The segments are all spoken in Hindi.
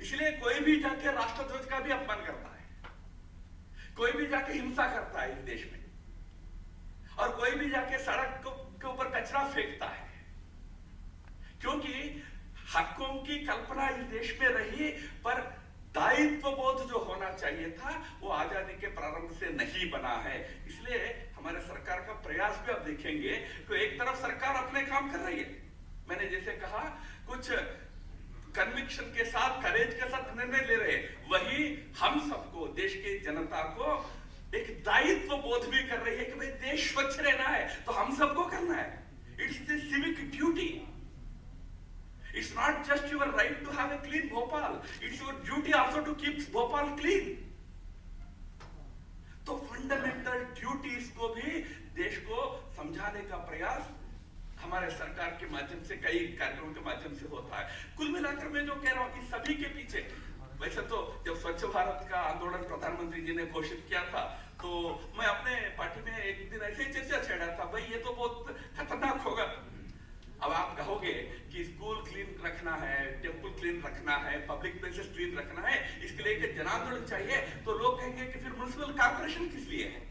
इसलिए कोई भी जाके राष्ट्रध्वज का भी अपमान करता है, कोई भी जाके हिंसा करता है इस देश में, और कोई भी जाके सड़क के ऊपर कचरा फेंकता है, क्योंकि हकों की कल्पना इस देश में रही, पर दायित्व बोध जो होना चाहिए था वो आजादी के प्रारंभ से नहीं बना है। इसलिए हमारे सरकार का प्रयास भी आप देखेंगे तो एक तरफ सरकार अपने काम कर रही है, मैंने जैसे कहा कुछ कन्विक्शन के साथ, करेज के साथ निर्णय ले रहे हैं, वही हम सबको, देश की जनता को एक दायित्व बोध भी कर रही है कि भाई देश स्वच्छ रहना है तो हम सबको करना है। It's the civic duty. It's not just your right to have a clean Bhopal, it's your duty also to keep Bhopal clean. तो फंडामेंटल ड्यूटीज को भी देश को समझाने का प्रयास हमारे सरकार के माध्यम से, कई कार्यक्रमों के माध्यम से होता है। कुल मिलाकर मैं जो कह रहा हूं कि सभी के पीछे, वैसे तो जब स्वच्छ भारत का आंदोलन प्रधानमंत्री जी ने घोषित किया था तो मैं अपने पार्टी में एक दिन ऐसे ही चर्चा छेड़ा था, भाई ये तो बहुत खतरनाक होगा। अब आप कहोगे कि स्कूल क्लीन रखना है, टेम्पल क्लीन रखना है, पब्लिक प्लेसेस क्लीन रखना है, इसके लिए एक जन आंदोलन चाहिए, तो लोग कहेंगे कि फिर म्युनिसिपल कॉर्पोरेशन किस लिए है।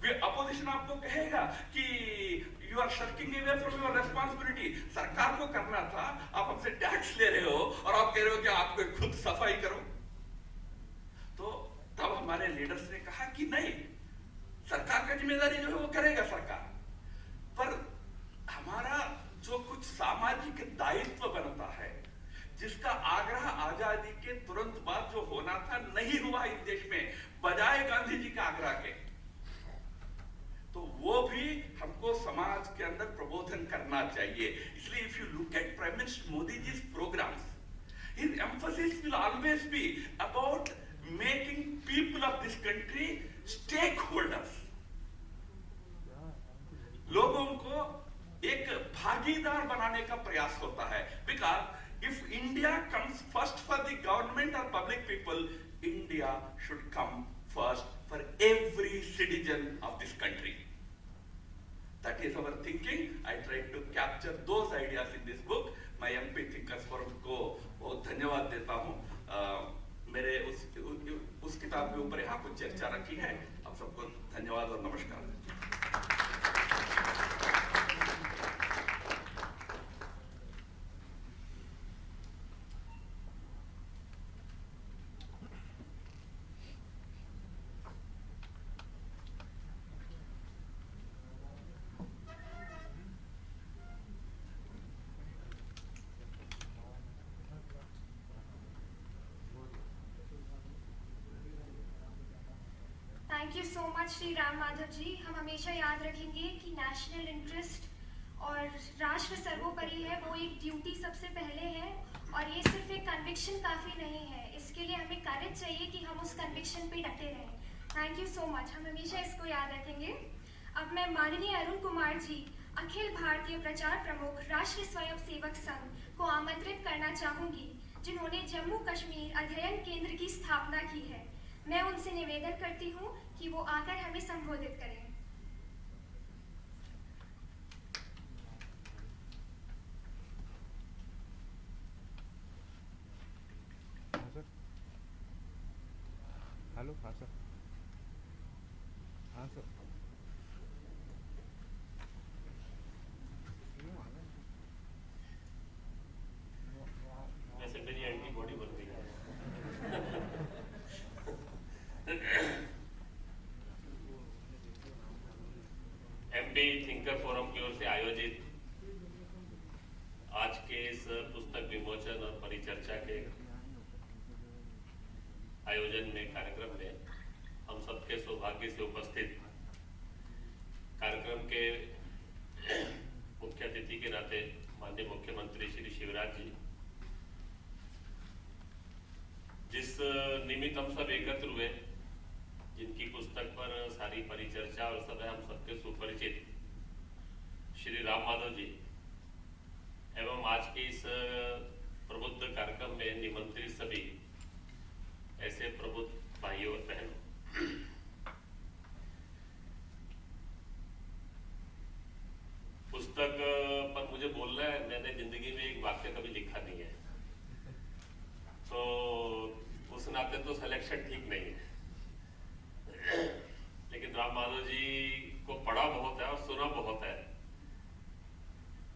अपोजिशन आपको कहेगा कि you are shirking away from your responsibility, सरकार को करना था, आप हमसे टैक्स ले रहे हो और आप कह रहे हो कि आपको खुद सफाई करो। तो तब हमारे लीडर्स ने कहा कि नहीं, सरकार का जिम्मेदारी जो है वो करेगा सरकार, पर हमारा जो कुछ सामाजिक दायित्व बनता है, जिसका आग्रह आजादी के तुरंत बाद जो होना था नहीं हुआ इस देश में, बजाय गांधी जी के आग्रह के, तो वो भी हमको समाज के अंदर प्रबोधन करना चाहिए। इसलिए if you look at prime minister Modi ji programmes, his emphasis will always be about making people of this country stakeholders. लोगों को एक भागीदार बनाने का प्रयास होता है, because if India comes first for the government और public people, India should come first for every citizen of this country. That is our thinking. I tried to capture those ideas in this book. मैं MP Thinkers Forum को बहुत धन्यवाद देता हूँ। मेरे उस किताब के ऊपर यहाँ कुछ चर्चा रखी है। आप सबको धन्यवाद और नमस्कार। Thank you so much Shri Ram Madhav ji. हम हमेशा याद रखेंगे कि नेशनल इंटरेस्ट और राष्ट्र सर्वोपरि है, वो एक ड्यूटी सबसे पहले है, और ये सिर्फ एक कन्विक्शन काफ़ी नहीं है, इसके लिए हमें करेज चाहिए कि हम उस कन्विक्शन पे डटे रहें। थैंक यू सो मच, हम हमेशा इसको याद रखेंगे। अब मैं माननीय अरुण कुमार जी, अखिल भारतीय प्रचार प्रमुख राष्ट्रीय स्वयं सेवक संघ को आमंत्रित करना चाहूँगी, जिन्होंने जम्मू कश्मीर अध्ययन केंद्र की स्थापना की है। मैं उनसे निवेदन करती हूँ कि वो आकर हमें संबोधित करें। हेलो, हाँ सर, हाँ सर, वैसे मेरी एंटीबॉडी बन गई है। MP थिंकर फोरम की ओर से आयोजित आज के इस पुस्तक विमोचन और परिचर्चा के आयोजन में, कार्यक्रम में हम सबके सौभाग्य से उपस्थित, कार्यक्रम के मुख्य अतिथि के नाते माननीय मुख्यमंत्री श्री शिवराज जी, जिस निमित्त हम सब एकत्र हुए, जिनकी पुस्तक पर सारी परिचर्चा और सदैव हम सबके सुपरिचित श्री राम माधव जी, एवं आज के इस प्रबुद्ध कार्यक्रम में निमंत्रित सभी ऐसे प्रबुद्ध भाइयों और बहनों, पुस्तक पर मुझे बोलना है, मैंने जिंदगी में एक वाक्य कभी लिखा नहीं है, बातें तो सिलेक्शन ठीक नहीं है, लेकिन राम माधव जी को पढ़ा बहुत है और सुना बहुत है,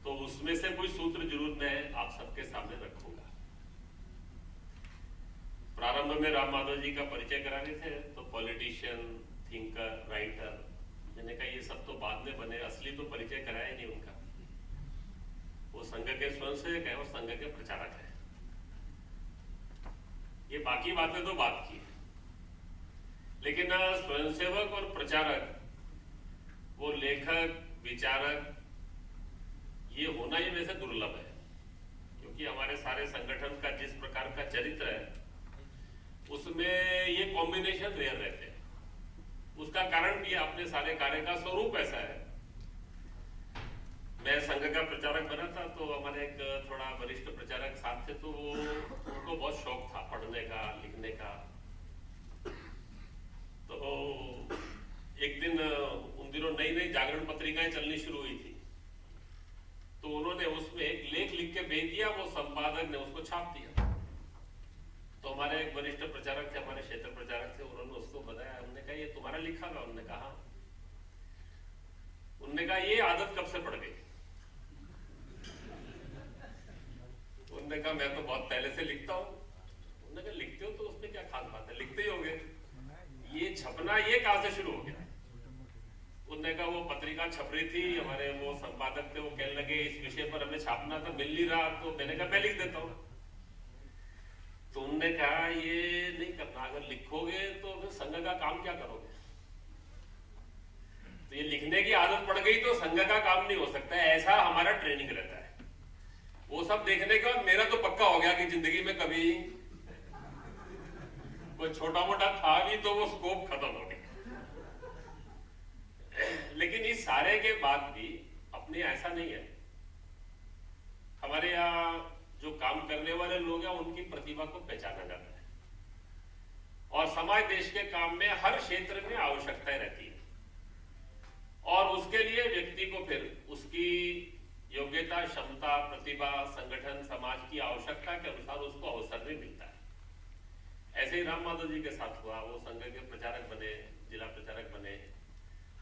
तो उसमें से कोई सूत्र जरूर मैं आप सबके सामने रखूंगा। प्रारंभ में राम माधव जी का परिचय कराने थे तो पॉलिटिशियन, थिंकर, राइटर, मैंने कहा ये सब तो बाद में बने, असली तो परिचय कराया नहीं उनका। वो संघ के स्वयंसेवक है और संघ के प्रचारक है। ये बाकी बातें तो बात की, लेकिन स्वयंसेवक और प्रचारक, वो लेखक, विचारक, ये होना ही वैसे दुर्लभ है, क्योंकि हमारे सारे संगठन का जिस प्रकार का चरित्र है उसमें ये कॉम्बिनेशन रेयर रहते हैं। उसका कारण भी अपने सारे कार्य का स्वरूप ऐसा है। मैं संघ का प्रचारक बना था तो हमारे एक थोड़ा वरिष्ठ प्रचारक साथ थे, तो उनको बहुत शौक था पढ़ने का, लिखने का। तो एक दिन उन दिनों नई नई जागरण पत्रिकाएं चलनी शुरू हुई थी, तो उन्होंने उसमें एक लेख लिख के भेज दिया, वो संपादक ने उसको छाप दिया। तो हमारे एक वरिष्ठ प्रचारक थे, हमारे क्षेत्र प्रचारक थे, उन्होंने उसको बताया। उन्होंने कहा ये तुम्हारा लिखा था? उन्होंने कहा। उन्होंने कहा ये आदत कब से पड़ गई? उन्होंने कहा मैं तो बहुत पहले से लिखता हूं। उन्होंने कहा लिखते हो तो उसमें क्या खास बात है, लिखते ही होगे। ये छपना ये कहां से शुरू हो गया? उन्होंने कहा वो पत्रिका छप रही थी, हमारे वो संपादक थे, वो कहने लगे इस विषय पर हमें छापना था, मिल नहीं रहा, तो मैंने कहा मैं लिख देता हूं। तो उन्होंने कहा ये नहीं करना, अगर लिखोगे तो फिर संघ का काम क्या करोगे? तो ये लिखने की आदत पड़ गई तो संघ का काम नहीं हो सकता है, ऐसा हमारा ट्रेनिंग रहता है। वो सब देखने के बाद मेरा तो पक्का हो गया कि जिंदगी में कभी कोई छोटा मोटा था भी तो वो स्कोप खत्म हो गया। लेकिन इस सारे के बाद भी अपने ऐसा नहीं है। हमारे यहाँ जो काम करने वाले लोग हैं उनकी प्रतिभा को पहचाना जाता है, और समाज देश के काम में हर क्षेत्र में आवश्यकताएं रहती है, और उसके लिए व्यक्ति को फिर उसकी योग्यता, क्षमता, प्रतिभा, संगठन, समाज की आवश्यकता के अनुसार उसको अवसर भी मिलता है। ऐसे ही राम माधव जी के साथ हुआ। वो संघ के प्रचारक बने, जिला प्रचारक बने,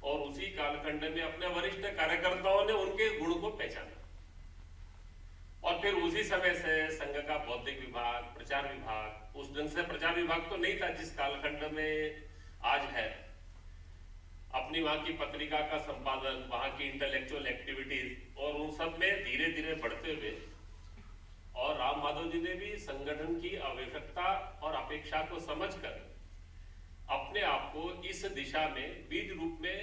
और उसी कालखंड में अपने वरिष्ठ कार्यकर्ताओं ने उनके गुण को पहचाना, और फिर उसी समय से संघ का बौद्धिक विभाग, प्रचार विभाग, उस ढंग से प्रचार विभाग तो नहीं था जिस कालखंड में आज है, अपनी वहां की पत्रिका का संपादन, वहां की इंटेलेक्चुअल एक्टिविटीज, और उन सब में धीरे धीरे बढ़ते हुए, और राम माधव जी ने भी संगठन की आवश्यकता और अपेक्षा को समझकर अपने आप को इस दिशा में बीज रूप में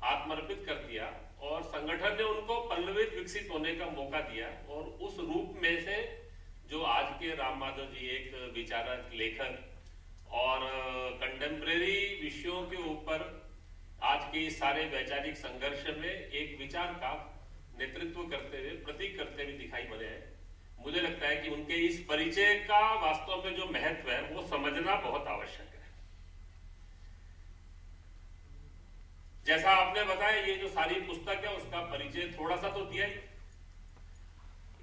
आत्मर्पित कर दिया, और संगठन ने उनको पल्लवित, विकसित होने का मौका दिया। और उस रूप में से जो आज के राम माधव जी एक विचारक, लेखक और कंटेम्प्रेरी विषयों के ऊपर आज के सारे वैचारिक संघर्ष में एक विचार का नेतृत्व करते हुए, प्रतीक करते हुए दिखाई पड़े हैं। मुझे लगता है कि उनके इस परिचय का वास्तव में जो महत्व है वो समझना बहुत आवश्यक है। जैसा आपने बताया, ये जो सारी पुस्तक है उसका परिचय थोड़ा सा तो दिया ही।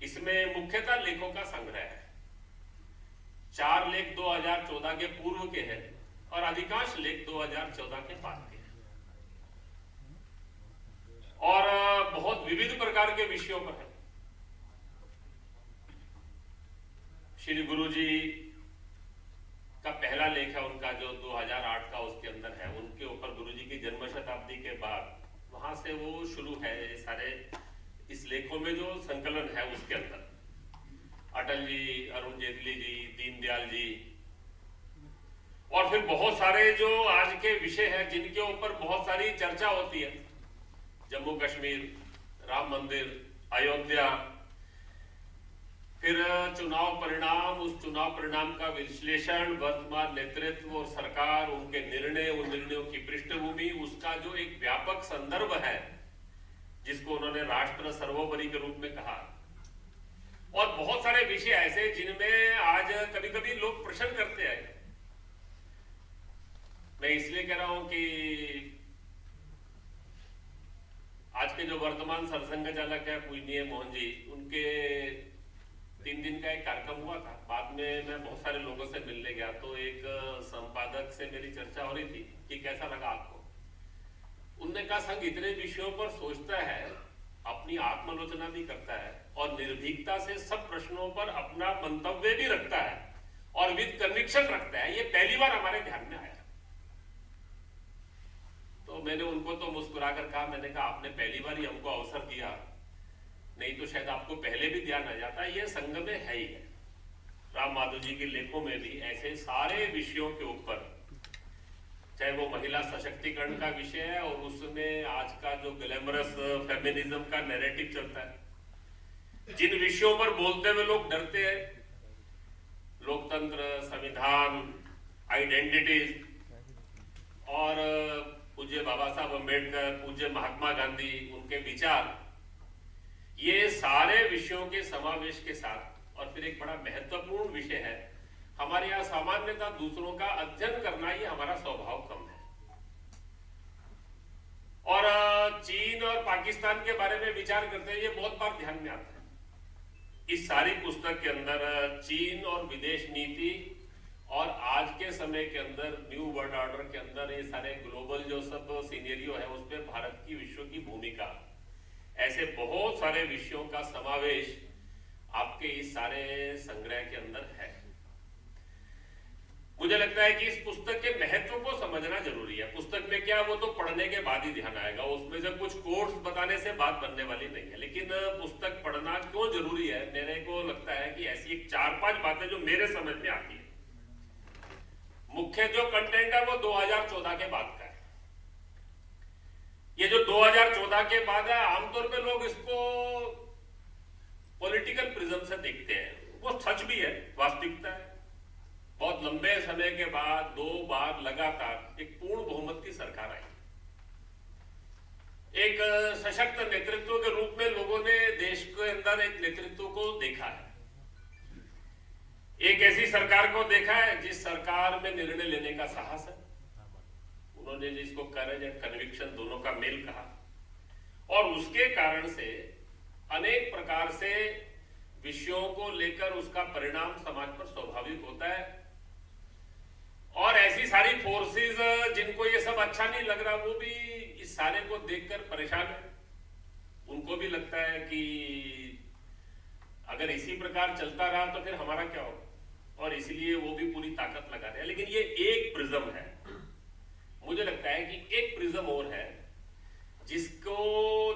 इसमें मुख्यतः लेखों का संग्रह है। 4 लेख 2014 के पूर्व के हैं और अधिकांश लेख 2014 के बाद के हैं, और बहुत विविध प्रकार के विषयों पर है। श्री गुरुजी का पहला लेख है उनका जो 2008 का, उसके अंदर है उनके ऊपर गुरुजी की जन्म शताब्दी के बाद, वहां से वो शुरू है सारे इस लेखों में जो संकलन है उसके अंदर अटल जी, अरुण जेटली जी, दीनदयाल जी, और फिर बहुत सारे जो आज के विषय हैं जिनके ऊपर बहुत सारी चर्चा होती है, जम्मू कश्मीर, राम मंदिर, अयोध्या, फिर चुनाव परिणाम, उस चुनाव परिणाम का विश्लेषण, वर्तमान नेतृत्व और सरकार, उनके निर्णय, उन निर्णयों की पृष्ठभूमि, उसका जो एक व्यापक संदर्भ है जिसको उन्होंने राष्ट्र सर्वोपरि के रूप में कहा। और बहुत सारे विषय ऐसे जिनमें आज कभी कभी लोग प्रश्न करते हैं। मैं इसलिए कह रहा हूं कि आज के जो वर्तमान सरसंघ चालक है पूजनीय मोहन जी, उनके 3 दिन का एक कार्यक्रम हुआ था, बाद में मैं बहुत सारे लोगों से मिलने गया तो एक संपादक से मेरी चर्चा हो रही थी कि कैसा लगा आपको। उनने कहा संघ इतने विषयों पर सोचता है, अपनी आत्मालोचना भी करता है और निर्भीकता से सब प्रश्नों पर अपना मंतव्य भी रखता है और विद कन्विक्शन रखता है, ये पहली बार हमारे ध्यान में आया। तो मैंने उनको तो मुस्कुराकर कहा, मैंने कहा आपने पहली बार ही हमको अवसर दिया, नहीं तो शायद आपको पहले भी ध्यान आ जाता। ये संघ में है ही है। राम माधव जी के लेखों में भी ऐसे सारे विषयों के ऊपर, चाहे वो महिला सशक्तिकरण का विषय है और उसमें आज का जो ग्लैमरस फेमिनिज्म का नैरेटिव चलता है, जिन विषयों पर बोलते हुए लोग डरते हैं, लोकतंत्र, संविधान, आइडेंटिटीज, और पूज्य बाबा साहब अम्बेडकर, पूज्य महात्मा गांधी, उनके विचार, ये सारे विषयों के समावेश के साथ, और फिर एक बड़ा महत्वपूर्ण विषय है, हमारे यहाँ सामान्यतः दूसरों का अध्ययन करना, ये हमारा स्वभाव कम है। और चीन और पाकिस्तान के बारे में विचार करते हैं, ये बहुत बार ध्यान में आता है। इस सारी पुस्तक के अंदर चीन और विदेश नीति और आज के समय के अंदर न्यू वर्ल्ड ऑर्डर के अंदर ये सारे ग्लोबल जो सब सिनेरियो है, उसमें भारत की विश्व की भूमिका, ऐसे बहुत सारे विषयों का समावेश आपके इस सारे संग्रह के अंदर है। मुझे लगता है कि इस पुस्तक के महत्व को समझना जरूरी है। पुस्तक में क्या, वो तो पढ़ने के बाद ही ध्यान आएगा, उसमें से कुछ कोर्स बताने से बात बनने वाली नहीं है। लेकिन पुस्तक पढ़ना क्यों जरूरी है, मेरे को लगता है कि ऐसी एक 4-5 बातें जो मेरे समझ में आती है। मुख्य जो कंटेंट है वो 2014 के बाद का है। ये जो 2014 के बाद है, आमतौर पे लोग इसको पॉलिटिकल प्रिज्म से देखते हैं, वो सच भी है, वास्तविकता है। बहुत लंबे समय के बाद 2 बार लगातार एक पूर्ण बहुमत की सरकार आई। एक सशक्त नेतृत्व के रूप में लोगों ने देश के अंदर एक नेतृत्व को देखा है। एक ऐसी सरकार को देखा है जिस सरकार में निर्णय लेने का साहस है। उन्होंने जिसको करेज एंड कन्विक्शन दोनों का मेल कहा, और उसके कारण से अनेक प्रकार से विषयों को लेकर उसका परिणाम समाज पर स्वाभाविक होता है। और ऐसी सारी फोर्सेस जिनको ये सब अच्छा नहीं लग रहा, वो भी इस सारे को देखकर परेशान है। उनको भी लगता है कि अगर इसी प्रकार चलता रहा तो फिर हमारा क्या होगा, और इसलिए वो भी पूरी ताकत लगा रहे हैं। लेकिन ये एक प्रिज्म है। मुझे लगता है कि एक प्रिज्म और है जिसको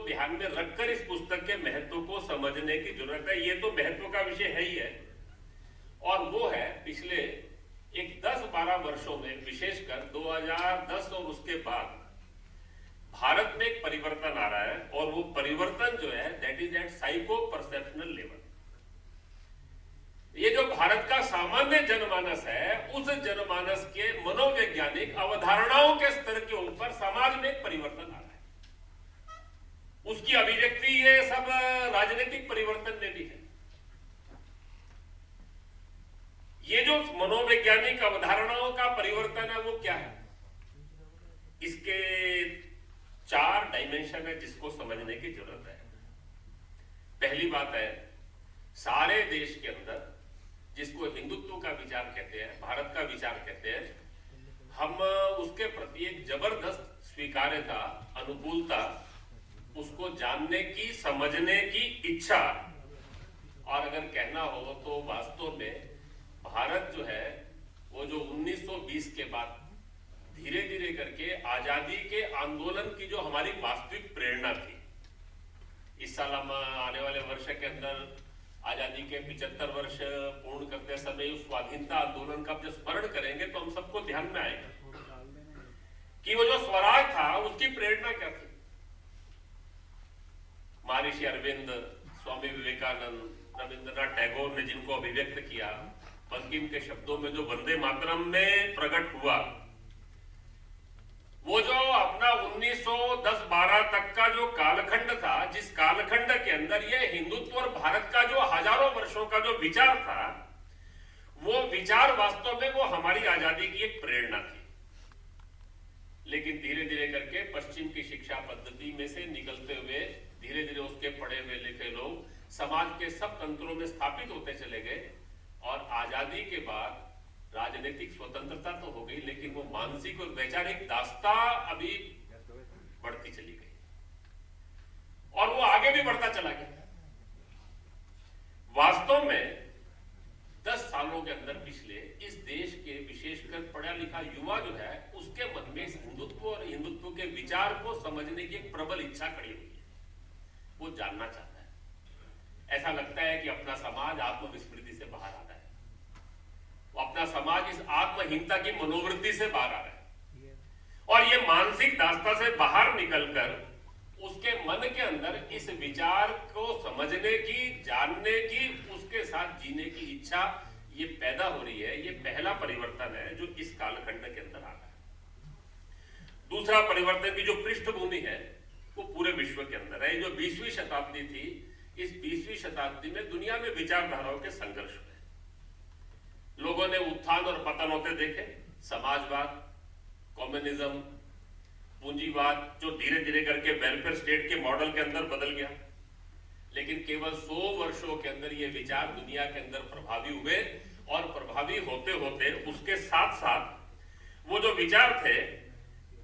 ध्यान में रखकर इस पुस्तक के महत्व को समझने की जरूरत है। ये तो महत्व का विषय है ही है, और वो है पिछले एक 10-12 वर्षों में, विशेषकर 2010 और उसके बाद भारत में एक परिवर्तन आ रहा है। और वो परिवर्तन जो है, that is at psycho perceptional level. ये जो भारत का सामान्य जनमानस है, उस जनमानस के मनोवैज्ञानिक अवधारणाओं के स्तर के ऊपर समाज में एक परिवर्तन आ रहा है। उसकी अभिव्यक्ति ये सब राजनीतिक परिवर्तन में भी है। ये जो मनोवैज्ञानिक अवधारणाओं का परिवर्तन है, वो क्या है? इसके 4 डायमेंशन है जिसको समझने की जरूरत है। पहली बात है, सारे देश के अंदर जिसको हिंदुत्व का विचार कहते हैं, भारत का विचार कहते हैं, हम उसके प्रति एक जबरदस्त स्वीकार्यता, अनुकूलता, उसको जानने की, समझने की इच्छा, और अगर कहना हो तो वास्तव में भारत जो है, वो जो 1920 के बाद धीरे धीरे करके आजादी के आंदोलन की जो हमारी वास्तविक प्रेरणा थी, इस साल हम आने वाले वर्ष के अंदर आजादी के 75 वर्ष पूर्ण करते समय उस स्वाधीनता आंदोलन का जब स्मरण करेंगे तो हम सबको ध्यान में आएगा कि वो जो स्वराज था, उसकी प्रेरणा क्या थी। महर्षि अरविंद, स्वामी विवेकानंद, रविंद्रनाथ टैगोर ने जिनको अभिव्यक्त किया, बंकिम के शब्दों में जो वंदे मातरम में प्रकट हुआ, वो जो अपना 1910-12 तक का जो कालखंड था, जिस कालखंड के अंदर ये हिंदुत्व और भारत का जो हजारों वर्षों का जो विचार था, वो विचार वास्तव में वो हमारी आजादी की एक प्रेरणा थी। लेकिन धीरे धीरे करके पश्चिम की शिक्षा पद्धति में से निकलते हुए धीरे धीरे उसके पढ़े हुए लिखे लोग समाज के सब तंत्रों में स्थापित होते चले गए, और आजादी के बाद राजनीतिक स्वतंत्रता तो हो गई, लेकिन वो मानसिक और वैचारिक दास्ता अभी बढ़ती चली गई और वो आगे भी बढ़ता चला गया। वास्तव में 10 सालों के अंदर पिछले इस देश के विशेषकर पढ़ा लिखा युवा जो है उसके मन में इस हिंदुत्व और हिंदुत्व के विचार को समझने की एक प्रबल इच्छा खड़ी हुई है। वो जानना चाहता है। ऐसा लगता है कि अपना समाज आत्मविस्मृति से बाहर आ रहा है, वो अपना समाज इस आत्महीनता की मनोवृत्ति से बाहर आ रहा है और ये मानसिक दास्ता से बाहर निकलकर उसके मन के अंदर इस विचार को समझने की, जानने की, उसके साथ जीने की इच्छा ये पैदा हो रही है। ये पहला परिवर्तन है जो इस कालखंड के अंदर आ रहा है। दूसरा परिवर्तन की जो पृष्ठभूमि है वो पूरे विश्व के अंदर है। जो 20वीं शताब्दी थी, इस 20वीं शताब्दी में दुनिया में विचारधाराओं के संघर्ष हुए। लोगों ने उत्थान और पतन होते देखे। समाजवाद, कम्युनिज्म, पूंजीवाद जो धीरे धीरे करके वेलफेयर स्टेट के मॉडल के अंदर बदल गया, लेकिन केवल 100 वर्षों के अंदर ये विचार दुनिया के अंदर प्रभावी हुए और प्रभावी होते होते उसके साथ साथ वो जो विचार थे,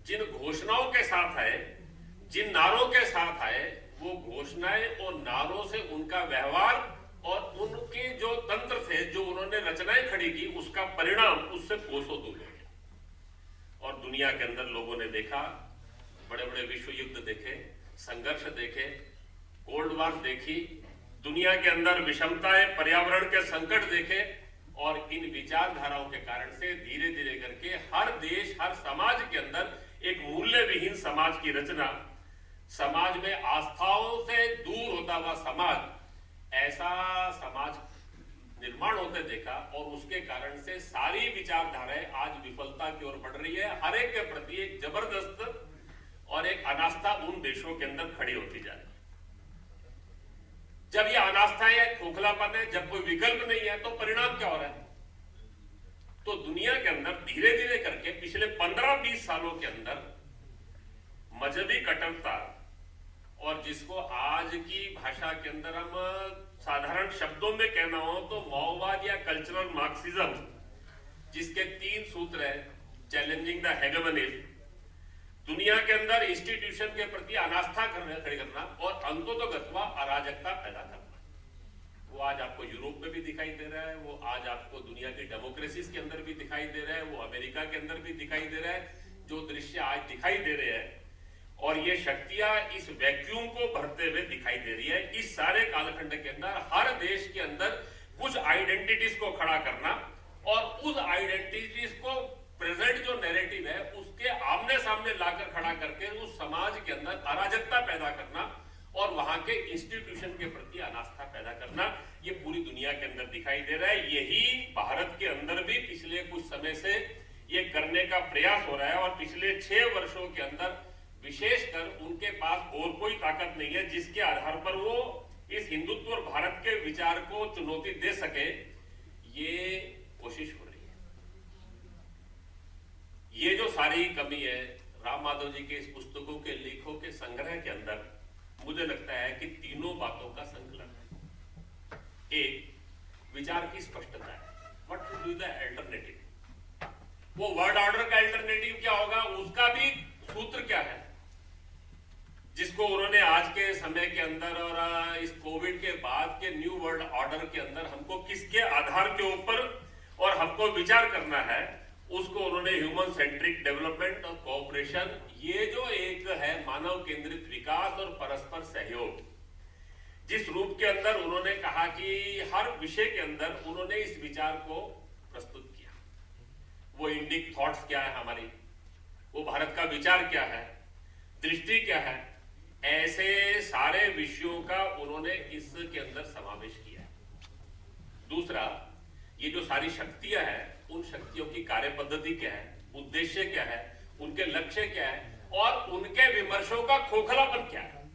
जिन घोषणाओं के साथ आए, जिन नारों के साथ आए, वो घोषणाएं और नारों से उनका व्यवहार और उनके जो तंत्र थे, जो उन्होंने रचनाएं खड़ी की, उसका परिणाम उससे कोसों दूर हो गया। और दुनिया के अंदर लोगों ने देखा, बड़े बड़े विश्व युद्ध देखे, संघर्ष देखे, कोल्ड वॉर देखी, दुनिया के अंदर विषमताएं, पर्यावरण के संकट देखे और इन विचारधाराओं के कारण से धीरे धीरे करके हर देश, हर समाज के अंदर एक मूल्य विहीन समाज की रचना, समाज में आस्थाओं से दूर होता हुआ समाज, ऐसा समाज निर्माण होते देखा और उसके कारण से सारी विचारधाराएं आज विफलता की ओर बढ़ रही है। हर एक के प्रति एक जबरदस्त और एक अनास्था उन देशों के अंदर खड़ी होती जा रही है। जब ये अनास्था है, खोखलापन है, जब कोई विकल्प नहीं है, तो परिणाम क्या हो रहा है? तो दुनिया के अंदर धीरे धीरे करके पिछले 15-20 सालों के अंदर मजहबी कट्टरता, और जिसको आज की भाषा के अंदर हम साधारण शब्दों में कहना हो तो माओवाद या कल्चरल मार्क्सिज्म, जिसके 3 सूत्र है: चैलेंजिंग द हेगेमनी, दुनिया के अंदर इंस्टीट्यूशन के प्रति अनास्था खड़ी करना और अंततोगत्वा अराजकता पैदा करना। वो आज आपको यूरोप में भी दिखाई दे रहा है, वो आज आपको दुनिया की डेमोक्रेसीज के अंदर भी दिखाई दे रहा है, वो अमेरिका के अंदर भी दिखाई दे रहा है। जो दृश्य आज दिखाई दे रहे हैं और ये शक्तियां इस वैक्यूम को भरते हुए दिखाई दे रही है। इस सारे कालखंड के अंदर हर देश के अंदर कुछ आइडेंटिटीज को खड़ा करना और उस आइडेंटिटीज को प्रेजेंट जो नैरेटिव है उसके आमने सामने लाकर खड़ा करके उस समाज के अंदर अराजकता पैदा करना और वहां के इंस्टीट्यूशन के प्रति अनास्था पैदा करना, ये पूरी दुनिया के अंदर दिखाई दे रहा है। यही भारत के अंदर भी पिछले कुछ समय से ये करने का प्रयास हो रहा है और पिछले 6 वर्षों के अंदर विशेषकर उनके पास और कोई ताकत नहीं है जिसके आधार पर वो इस हिंदुत्व और भारत के विचार को चुनौती दे सके। ये कोशिश हो रही है। ये जो सारी कमी है, राम माधव जी के इस पुस्तकों के लेखों के संग्रह के अंदर मुझे लगता है कि तीनों बातों का संकलन है। एक, विचार की स्पष्टता है, what will be the alternative. वो वर्ल्ड ऑर्डर का अल्टरनेटिव क्या होगा, उसका भी सूत्र क्या है, जिसको उन्होंने आज के समय के अंदर और इस कोविड के बाद के न्यू वर्ल्ड ऑर्डर के अंदर हमको किसके आधार के ऊपर और हमको विचार करना है, उसको उन्होंने ह्यूमन सेंट्रिक डेवलपमेंट और कोऑपरेशन, ये जो एक है मानव केंद्रित विकास और परस्पर सहयोग, जिस रूप के अंदर उन्होंने कहा कि हर विषय के अंदर उन्होंने इस विचार को प्रस्तुत किया। वो इंडिक थॉट्स क्या है हमारी, वो भारत का विचार क्या है, दृष्टि क्या है, ऐसे सारे विषयों का उन्होंने इसके अंदर समावेश किया है। दूसरा, ये जो सारी शक्तियां हैं, उन शक्तियों की कार्य पद्धति क्या है, उद्देश्य क्या है, उनके लक्ष्य क्या है और उनके विमर्शों का खोखलापन क्या है।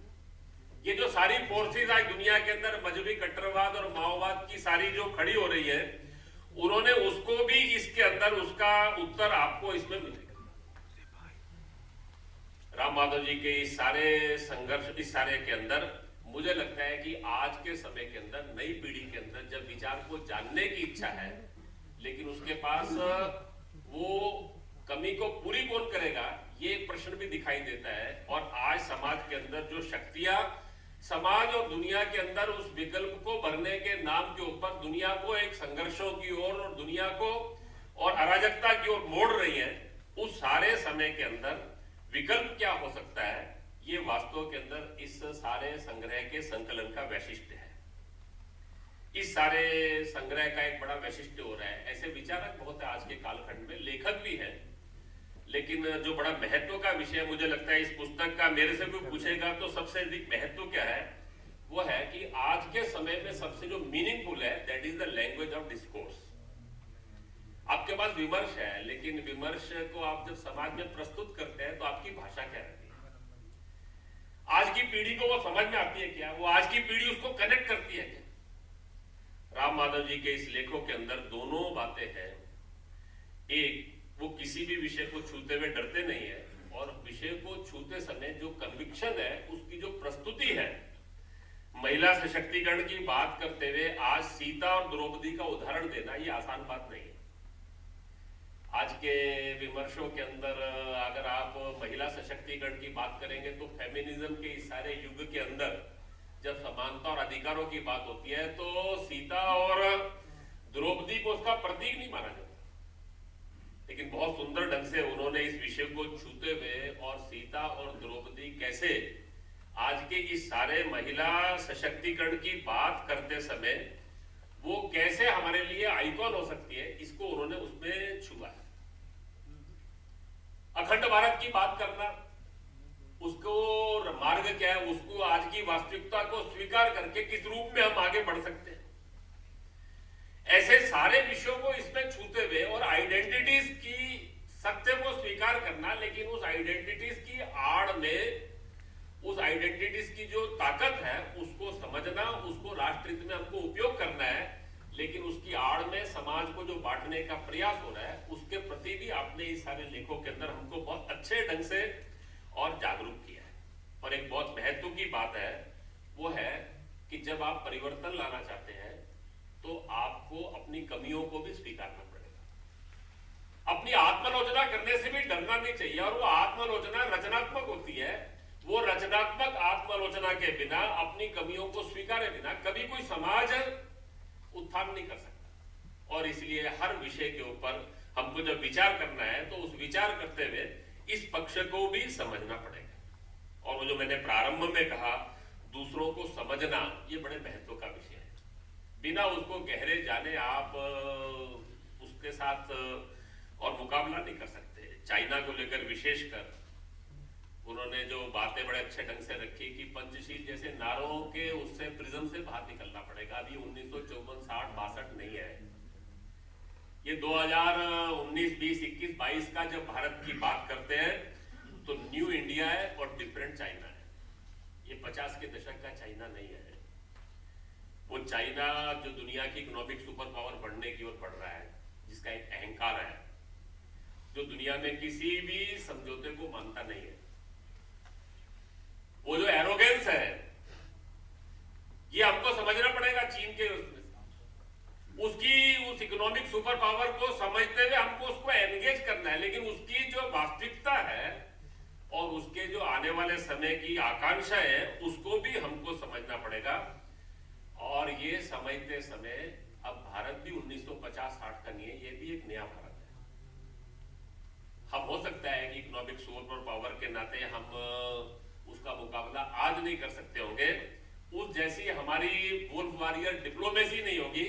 ये जो सारी फोर्सेस आज दुनिया के अंदर मजहबी कट्टरवाद और माओवाद की सारी जो खड़ी हो रही है, उन्होंने उसको भी इसके अंदर उसका उत्तर आपको इसमें मिलेगा। राम माधव जी के इस सारे संघर्ष, इस सारे के अंदर मुझे लगता है कि आज के समय के अंदर, नई पीढ़ी के अंदर जब विचार को जानने की इच्छा है, लेकिन उसके पास वो कमी को पूरी कौन करेगा, ये एक प्रश्न भी दिखाई देता है। और आज समाज के अंदर जो शक्तियां समाज और दुनिया के अंदर उस विकल्प को भरने के नाम के ऊपर दुनिया को एक संघर्षों की ओर और दुनिया को और अराजकता की ओर मोड़ रही है, उस सारे समय के अंदर विकल्प क्या हो सकता है, ये वास्तव के अंदर इस सारे संग्रह के संकलन का वैशिष्ट्य है। इस सारे संग्रह का एक बड़ा वैशिष्ट्य हो रहा है। ऐसे विचारक बहुत है आज के कालखंड में, लेखक भी हैं, लेकिन जो बड़ा महत्व का विषय मुझे लगता है इस पुस्तक का, मेरे से कोई पूछेगा तो सबसे अधिक महत्व क्या है, वो है कि आज के समय में सबसे जो मीनिंगफुल है, that is the language of discourse. आपके पास विमर्श है, लेकिन विमर्श को आप जब समाज में प्रस्तुत करते हैं तो आपकी भाषा क्या रहती है? आज की पीढ़ी को वो समझ में आती है क्या? वो आज की पीढ़ी उसको कनेक्ट करती है क्या? राम माधव जी के इस लेखों के अंदर दोनों बातें हैं। एक, वो किसी भी विषय को छूते हुए डरते नहीं है, और विषय को छूते समय जो कन्विक्शन है, उसकी जो प्रस्तुति है, महिला सशक्तिकरण की बात करते हुए आज सीता और द्रौपदी का उदाहरण देना ये आसान बात नहीं है। आज के विमर्शों के अंदर अगर आप महिला सशक्तिकरण की बात करेंगे तो फेमिनिज्म के इस सारे युग के अंदर जब समानता और अधिकारों की बात होती है तो सीता और द्रौपदी को उसका प्रतीक नहीं माना जाता, लेकिन बहुत सुंदर ढंग से उन्होंने इस विषय को छूते हुए और सीता और द्रौपदी कैसे आज के इस सारे महिला सशक्तिकरण की बात करते समय वो कैसे हमारे लिए आइकॉन हो सकती है, इसको उन्होंने उसमें छुआ है। अखंड भारत की बात करना, उसको मार्ग क्या है, उसको आज की वास्तविकता को स्वीकार करके किस रूप में हम आगे बढ़ सकते हैं, ऐसे सारे विषयों को इसमें छूते हुए और आइडेंटिटीज की सत्य को स्वीकार करना, लेकिन उस आइडेंटिटीज की आड़ में उस आइडेंटिटीज की जो ताकत है उसको समझना, उसको राष्ट्रहित में हमको उपयोग करना है, लेकिन उसकी आड़ में समाज को जो बांटने का प्रयास हो रहा है उसके प्रति भी आपने इस सारे लेखों के अंदर हमको बहुत अच्छे ढंग से और जागरूक किया है। और एक बहुत महत्व की बात है, वो है कि जब आप परिवर्तन लाना चाहते हैं तो आपको अपनी कमियों को भी स्वीकारना पड़ेगा। अपनी आत्मालोचना करने से भी डरना नहीं चाहिए, और वो आत्मालोचना रचनात्मक होती है। वो रचनात्मक आत्मालोचना के बिना, अपनी कमियों को स्वीकारे बिना कभी कोई समाज उत्थान नहीं कर सकता। और इसलिए हर विषय के ऊपर हमको जब विचार करना है तो उस विचार करते हुए इस पक्ष को भी समझना पड़ेगा। और वो जो मैंने प्रारंभ में कहा, दूसरों को समझना, ये बड़े महत्व का विषय है। बिना उसको गहरे जाने आप उसके साथ और मुकाबला नहीं कर सकते। चाइना को लेकर विशेषकर उन्होंने जो बातें बड़े अच्छे ढंग से रखी कि पंचशील जैसे नारों के उससे प्रिज्म से बाहर निकलना पड़ेगा। अभी 1954, 60, 62 नहीं है, ये 2019, 20, 21, 22 का जब भारत की बात करते हैं तो न्यू इंडिया है और डिफरेंट चाइना है। ये 50 के दशक का चाइना नहीं है। वो चाइना जो दुनिया की इकोनॉमिक सुपर पावर बनने की ओर बढ़ रहा है, जिसका एक अहंकार है, जो दुनिया में किसी भी समझौते को मानता नहीं है। वो जो एरोगेंस है, ये हमको समझना पड़ेगा। चीन के उसकी उस इकोनॉमिक सुपर पावर को समझते हुए हमको उसको एंगेज करना है, लेकिन उसकी जो वास्तविकता है और उसके जो आने वाले समय की आकांक्षा है उसको भी हमको समझना पड़ेगा। और ये समझते समय अब भारत भी 1950-60 का नहीं है, ये भी एक नया भारत है। हम हो सकता है कि इकोनॉमिक सुपर पावर के नाते हम उसका मुकाबला आज नहीं कर सकते होंगे, उस जैसी हमारी वुल्फ वॉरियर डिप्लोमेसी नहीं होगी,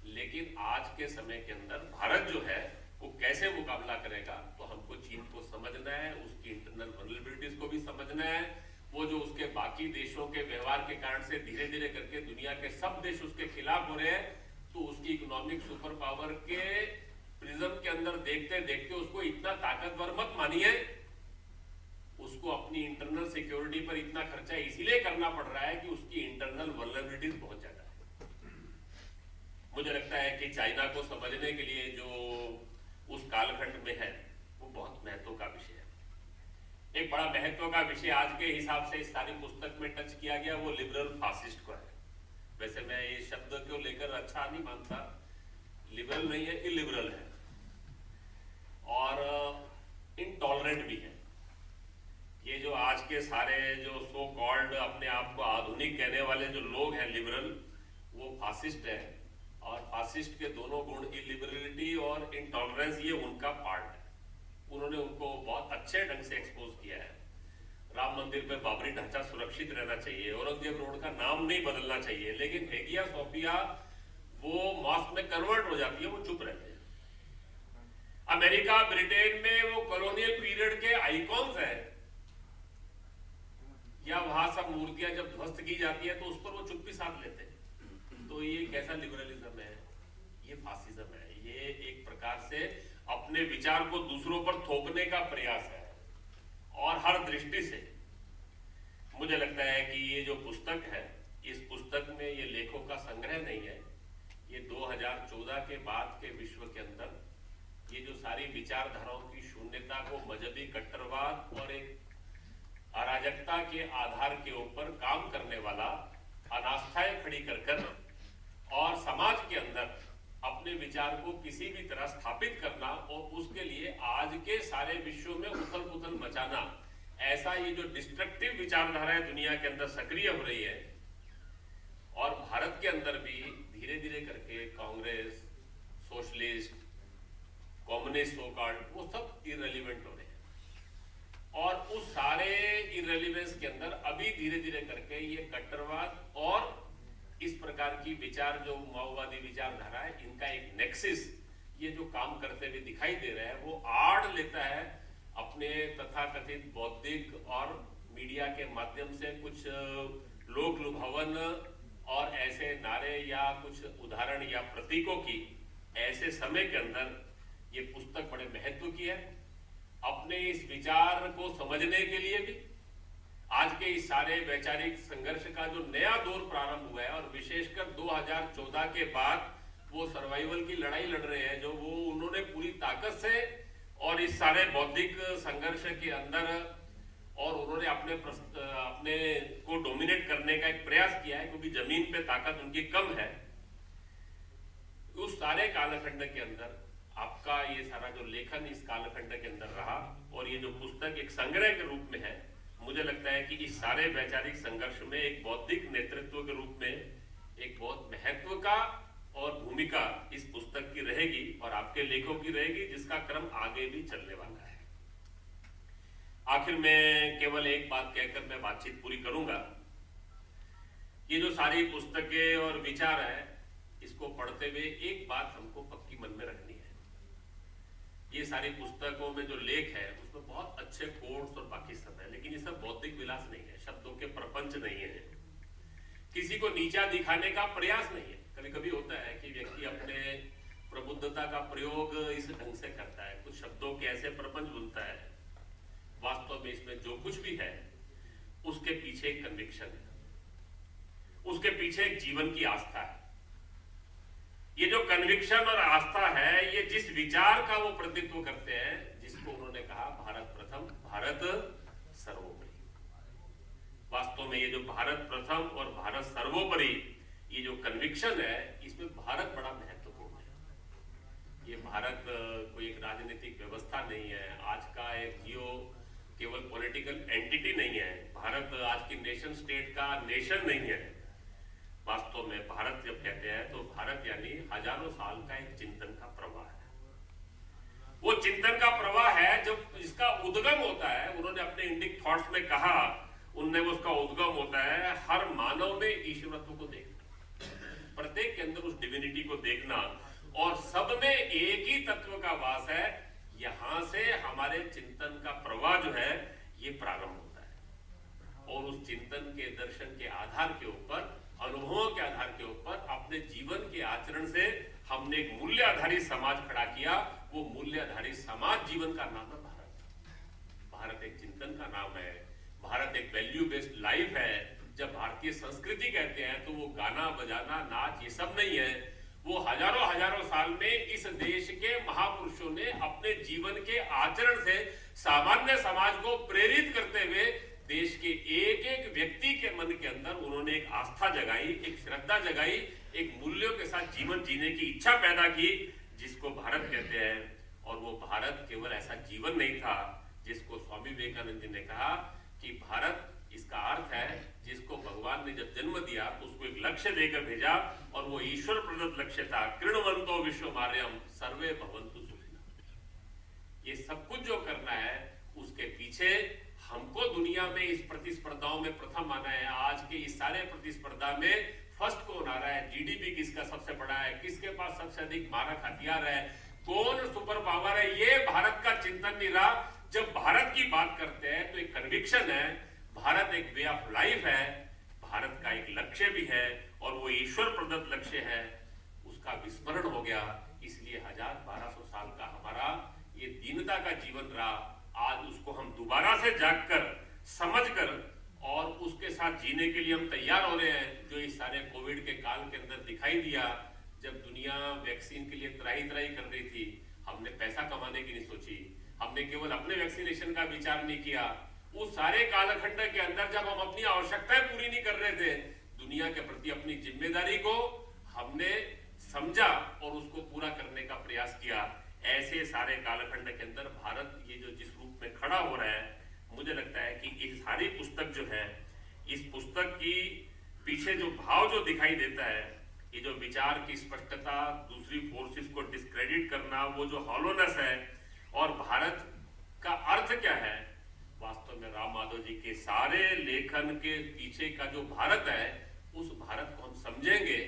लेकिन आज के समय के अंदर भारत जो है वो कैसे मुकाबला करेगा, तो हमको चीन को समझना है, उसकी इंटरनल वल्नरेबिलिटीज को भी समझना है। वो जो उसके बाकी देशों के व्यवहार के कारण से धीरे धीरे करके दुनिया के सब देश उसके खिलाफ हो रहे हैं, तो उसकी इकोनॉमिक सुपर पावर के प्रिज्म के अंदर देखते देखते उसको इतना ताकतवर मत मानिए। उसको अपनी इंटरनल सिक्योरिटी पर इतना खर्चा इसीलिए करना पड़ रहा है कि उसकी इंटरनल वल्नरेबिलिटीज बहुत ज्यादा है। मुझे लगता है कि चाइना को समझने के लिए जो उस कालखंड में है वो बहुत महत्व का विषय है। एक बड़ा महत्व का विषय आज के हिसाब से इस सारी पुस्तक में टच किया गया, वो लिबरल फासिस्ट को है। वैसे मैं इस शब्द को लेकर अच्छा नहीं मानता, लिबरल नहीं है, इलिबरल है और इनटॉलरेंट भी है। ये जो आज के सारे जो सो कॉल्ड अपने आप को आधुनिक कहने वाले जो लोग हैं लिबरल, वो फासिस्ट है। और फासिस्ट के दोनों गुण, इलिबरलिटी और इनटॉलरेंस, ये उनका पार्ट है। उन्होंने उनको बहुत अच्छे ढंग से एक्सपोज किया है। राम मंदिर पे बाबरी ढांचा सुरक्षित रहना चाहिए, औरंगजेब रोड का नाम नहीं बदलना चाहिए, लेकिन हेगिया सोफिया वो मॉस्क में कन्वर्ट हो जाती है, वो चुप रहते हैं। अमेरिका ब्रिटेन में वो कॉलोनियल पीरियड के आइकॉन्स हैं, या वहां सब मूर्तियां जब ध्वस्त की जाती है तो उस पर वो चुप्पी साध लेते हैं। तो ये कैसा लिबरलिज्म है? ये फासिज्म है। ये एक प्रकार से अपने विचार को दूसरों पर थोपने का प्रयास है। और हर दृष्टि से मुझे लगता है कि ये जो पुस्तक है, इस पुस्तक में ये लेखों का संग्रह नहीं है, ये 2014 के बाद के विश्व के अंदर ये जो सारी विचारधाराओं की शून्यता को मजहबी कट्टरवाद और एक अराजकता के आधार के ऊपर काम करने वाला अनास्थाएं खड़ी कर और समाज के अंदर अपने विचार को किसी भी तरह स्थापित करना और उसके लिए आज के सारे विश्व में उथल पुथल मचाना, ऐसा ये जो डिस्ट्रक्टिव विचारधाराएं दुनिया के अंदर सक्रिय हो रही है। और भारत के अंदर भी धीरे धीरे करके Congress, socialist, communist so called, वो सब इररिलेवेंट हो रहे हैं। और उस सारे इररिलेवेंस के अंदर अभी धीरे धीरे करके ये कट्टरवाद और इस प्रकार की विचार जो माओवादी विचारधारा है, इनका एक नेक्सिस ये जो काम करते हुए दिखाई दे रहा है, वो आड़ लेता है अपने तथाकथित बौद्धिक और मीडिया के माध्यम से कुछ लोक लुभावन और ऐसे नारे या कुछ उदाहरण या प्रतीकों की। ऐसे समय के अंदर ये पुस्तक बड़े महत्व की है। अपने इस विचार को समझने के लिए भी आज के इस सारे वैचारिक संघर्ष का जो नया दौर प्रारंभ हुआ है, और विशेषकर 2014 के बाद वो सर्वाइवल की लड़ाई लड़ रहे हैं, जो वो उन्होंने पूरी ताकत से और इस सारे बौद्धिक संघर्ष के अंदर और उन्होंने अपने को डोमिनेट करने का एक प्रयास किया है, क्योंकि जमीन पे ताकत उनकी कम है। उस सारे कालखंड के अंदर आपका ये सारा जो लेखन इस कालखंड के अंदर रहा, और ये जो पुस्तक एक संग्रह के रूप में है, मुझे लगता है कि इस सारे वैचारिक संघर्ष में एक बौद्धिक नेतृत्व के रूप में एक बहुत महत्व का और भूमिका इस पुस्तक की रहेगी और आपके लेखों की रहेगी, जिसका क्रम आगे भी चलने वाला है। आखिर में केवल एक बात कहकर मैं बातचीत पूरी करूंगा। ये जो सारी पुस्तकें और विचार है, इसको पढ़ते हुए एक बात हमको पक्की मन में रखनी है। ये सारी पुस्तकों में जो लेख है उसमें बहुत अच्छे कोट्स और बाकी सब है, लेकिन ये सब बौद्धिक विलास नहीं है, शब्दों के प्रपंच नहीं है, किसी को नीचा दिखाने का प्रयास नहीं है। कभी कभी होता है कि व्यक्ति अपने प्रबुद्धता का प्रयोग इस ढंग से करता है, कुछ शब्दों के ऐसे प्रपंच बुनता है। वास्तव में इसमें जो कुछ भी है उसके पीछे एक कन्विक्शन है, उसके पीछे एक जीवन की आस्था है। ये जो कन्विक्शन और आस्था है, ये जिस विचार का वो प्रतिनिधित्व करते हैं, जिसको उन्होंने कहा भारत प्रथम, भारत सर्वोपरि। वास्तव में ये जो भारत प्रथम और भारत सर्वोपरि, ये जो कन्विक्शन है, इसमें भारत बड़ा महत्वपूर्ण है। ये भारत कोई एक राजनीतिक व्यवस्था नहीं है, आज का एक केवल पॉलिटिकल एंटिटी नहीं है। भारत आज की नेशन स्टेट का नेशन नहीं है। वास्तव में भारत जब कहते हैं तो भारत यानी हजारों साल का एक चिंतन का प्रवाह है। वो चिंतन का प्रवाह है जब इसका उद्गम होता है, उन्होंने अपने इंडिक थॉट्स में कहा, उनने उसका उद्गम होता है हर मानव में ईश्वरत्व को देखना, प्रत्येक के अंदर उस डिविनिटी को देखना, और सब में एक ही तत्व का वास है। यहां से हमारे चिंतन का प्रवाह जो है ये प्रारंभ होता है, और उस चिंतन के दर्शन के आधार के ऊपर, अनुभवों के आधार के ऊपर, अपने जीवन के आचरण से हमने एक मूल्य आधारित समाज खड़ा किया। वो मूल्य आधारित समाज जीवन का नाम है भारत। भारत एक चिंतन का नाम है, भारत एक वैल्यू बेस्ड लाइफ है। जब भारतीय संस्कृति कहते हैं तो वो गाना बजाना नाच ये सब नहीं है, वो हजारों हजारों साल में इस देश के महापुरुषों ने अपने जीवन के आचरण से सामान्य समाज को प्रेरित करते हुए देश के एक एक व्यक्ति के मन के अंदर उन्होंने एक आस्था जगाई, एक श्रद्धा जगाई, एक मूल्यों के साथ जीवन जीने की इच्छा पैदा की, जिसको भारत कहते हैं। और वो भारत केवल ऐसा जीवन नहीं था जिसको स्वामी विवेकानंद जी ने कहा कि भारत इसका अर्थ है जिसको भगवान ने जब जन्म दिया तो उसको एक लक्ष्य देकर भेजा, और वो ईश्वर प्रदत्त लक्ष्य था, कृणवंतो विश्वमार्यम सर्वे भवन्तु सुखिनः। ये सब कुछ जो करना है उसके पीछे हमको दुनिया में इस प्रतिस्पर्धाओं में प्रथम आना है। आज के इस सारे प्रतिस्पर्धा में फर्स्ट कौन आ रहा है, जीडीपी किसका सबसे बड़ा है, किसके पास सबसे अधिक मारक हथियार है, कौन सुपर पावर है, ये भारत का चिंतन नहीं रहा। जब भारत की बात करते हैं तो एक कन्विक्शन है, भारत एक वे ऑफ लाइफ है, भारत का एक लक्ष्य भी है, और वो ईश्वर प्रदत्त लक्ष्य है, उसका विस्मरण हो गया। इसलिए 1200 साल का हमारा ये दीनता का जीवन रहा। आज उसको हम दोबारा से जागकर समझकर और उसके साथ जीने के लिए हम तैयार हो रहे हैं। जो इस सारे कोविड के काल के अंदर दिखाई दिया, जब दुनिया वैक्सीन के लिए त्राही कर रही थी, हमने पैसा कमाने की नहीं सोची, हमने केवल अपने वैक्सीनेशन का विचार नहीं किया। उस सारे कालखंड के अंदर जब हम अपनी आवश्यकताएं पूरी नहीं कर रहे थे, दुनिया के प्रति अपनी जिम्मेदारी को हमने समझा और उसको पूरा करने का प्रयास किया। ऐसे सारे कालखंड के अंदर भारत ये जो जिस रूप में खड़ा हो रहा है, मुझे लगता है कि ये सारी पुस्तक जो है, इस पुस्तक की पीछे जो भाव जो दिखाई देता है, ये जो विचार की स्पष्टता, दूसरी फोर्सेस को डिस्क्रेडिट करना, वो जो हॉलोनेस है, और भारत का अर्थ क्या है, वास्तव में राम माधव जी के सारे लेखन के पीछे का जो भारत है, उस भारत को हम समझेंगे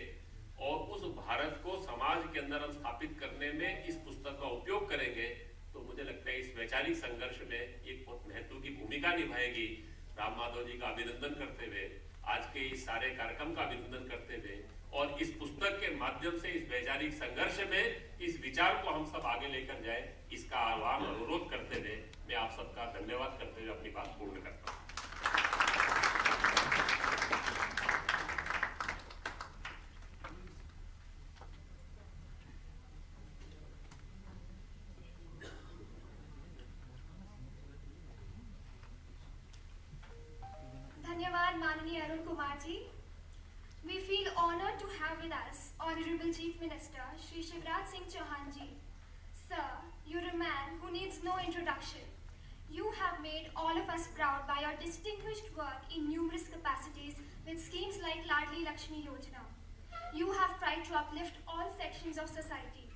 और उस भारत को समाज के अंदर हम स्थापित करने में इस पुस्तक का उपयोग करेंगे, तो मुझे लगता है इस वैचारिक संघर्ष में एक बहुत महत्व की भूमिका निभाएगी। राम माधव जी का अभिनंदन करते हुए, आज के इस सारे कार्यक्रम का अभिनंदन करते हुए, और इस पुस्तक के माध्यम से इस वैचारिक संघर्ष में इस विचार को हम सब आगे लेकर जाए, इसका आह्वान और अनुरोध करते हुए मैं आप सबका धन्यवाद करते हुए अपनी बात पूर्ण करता हूँ। धन्यवाद माननीय Arun Kumar ji. We feel honored to have with us Honorable Chief Minister Shri Shivraj Singh Chauhan ji. Sir, you're a man who needs no introduction. You have made all of us proud by your distinguished work in numerous capacities with schemes like Ladli Lakshmi Yojana. You have tried to uplift all sections of society.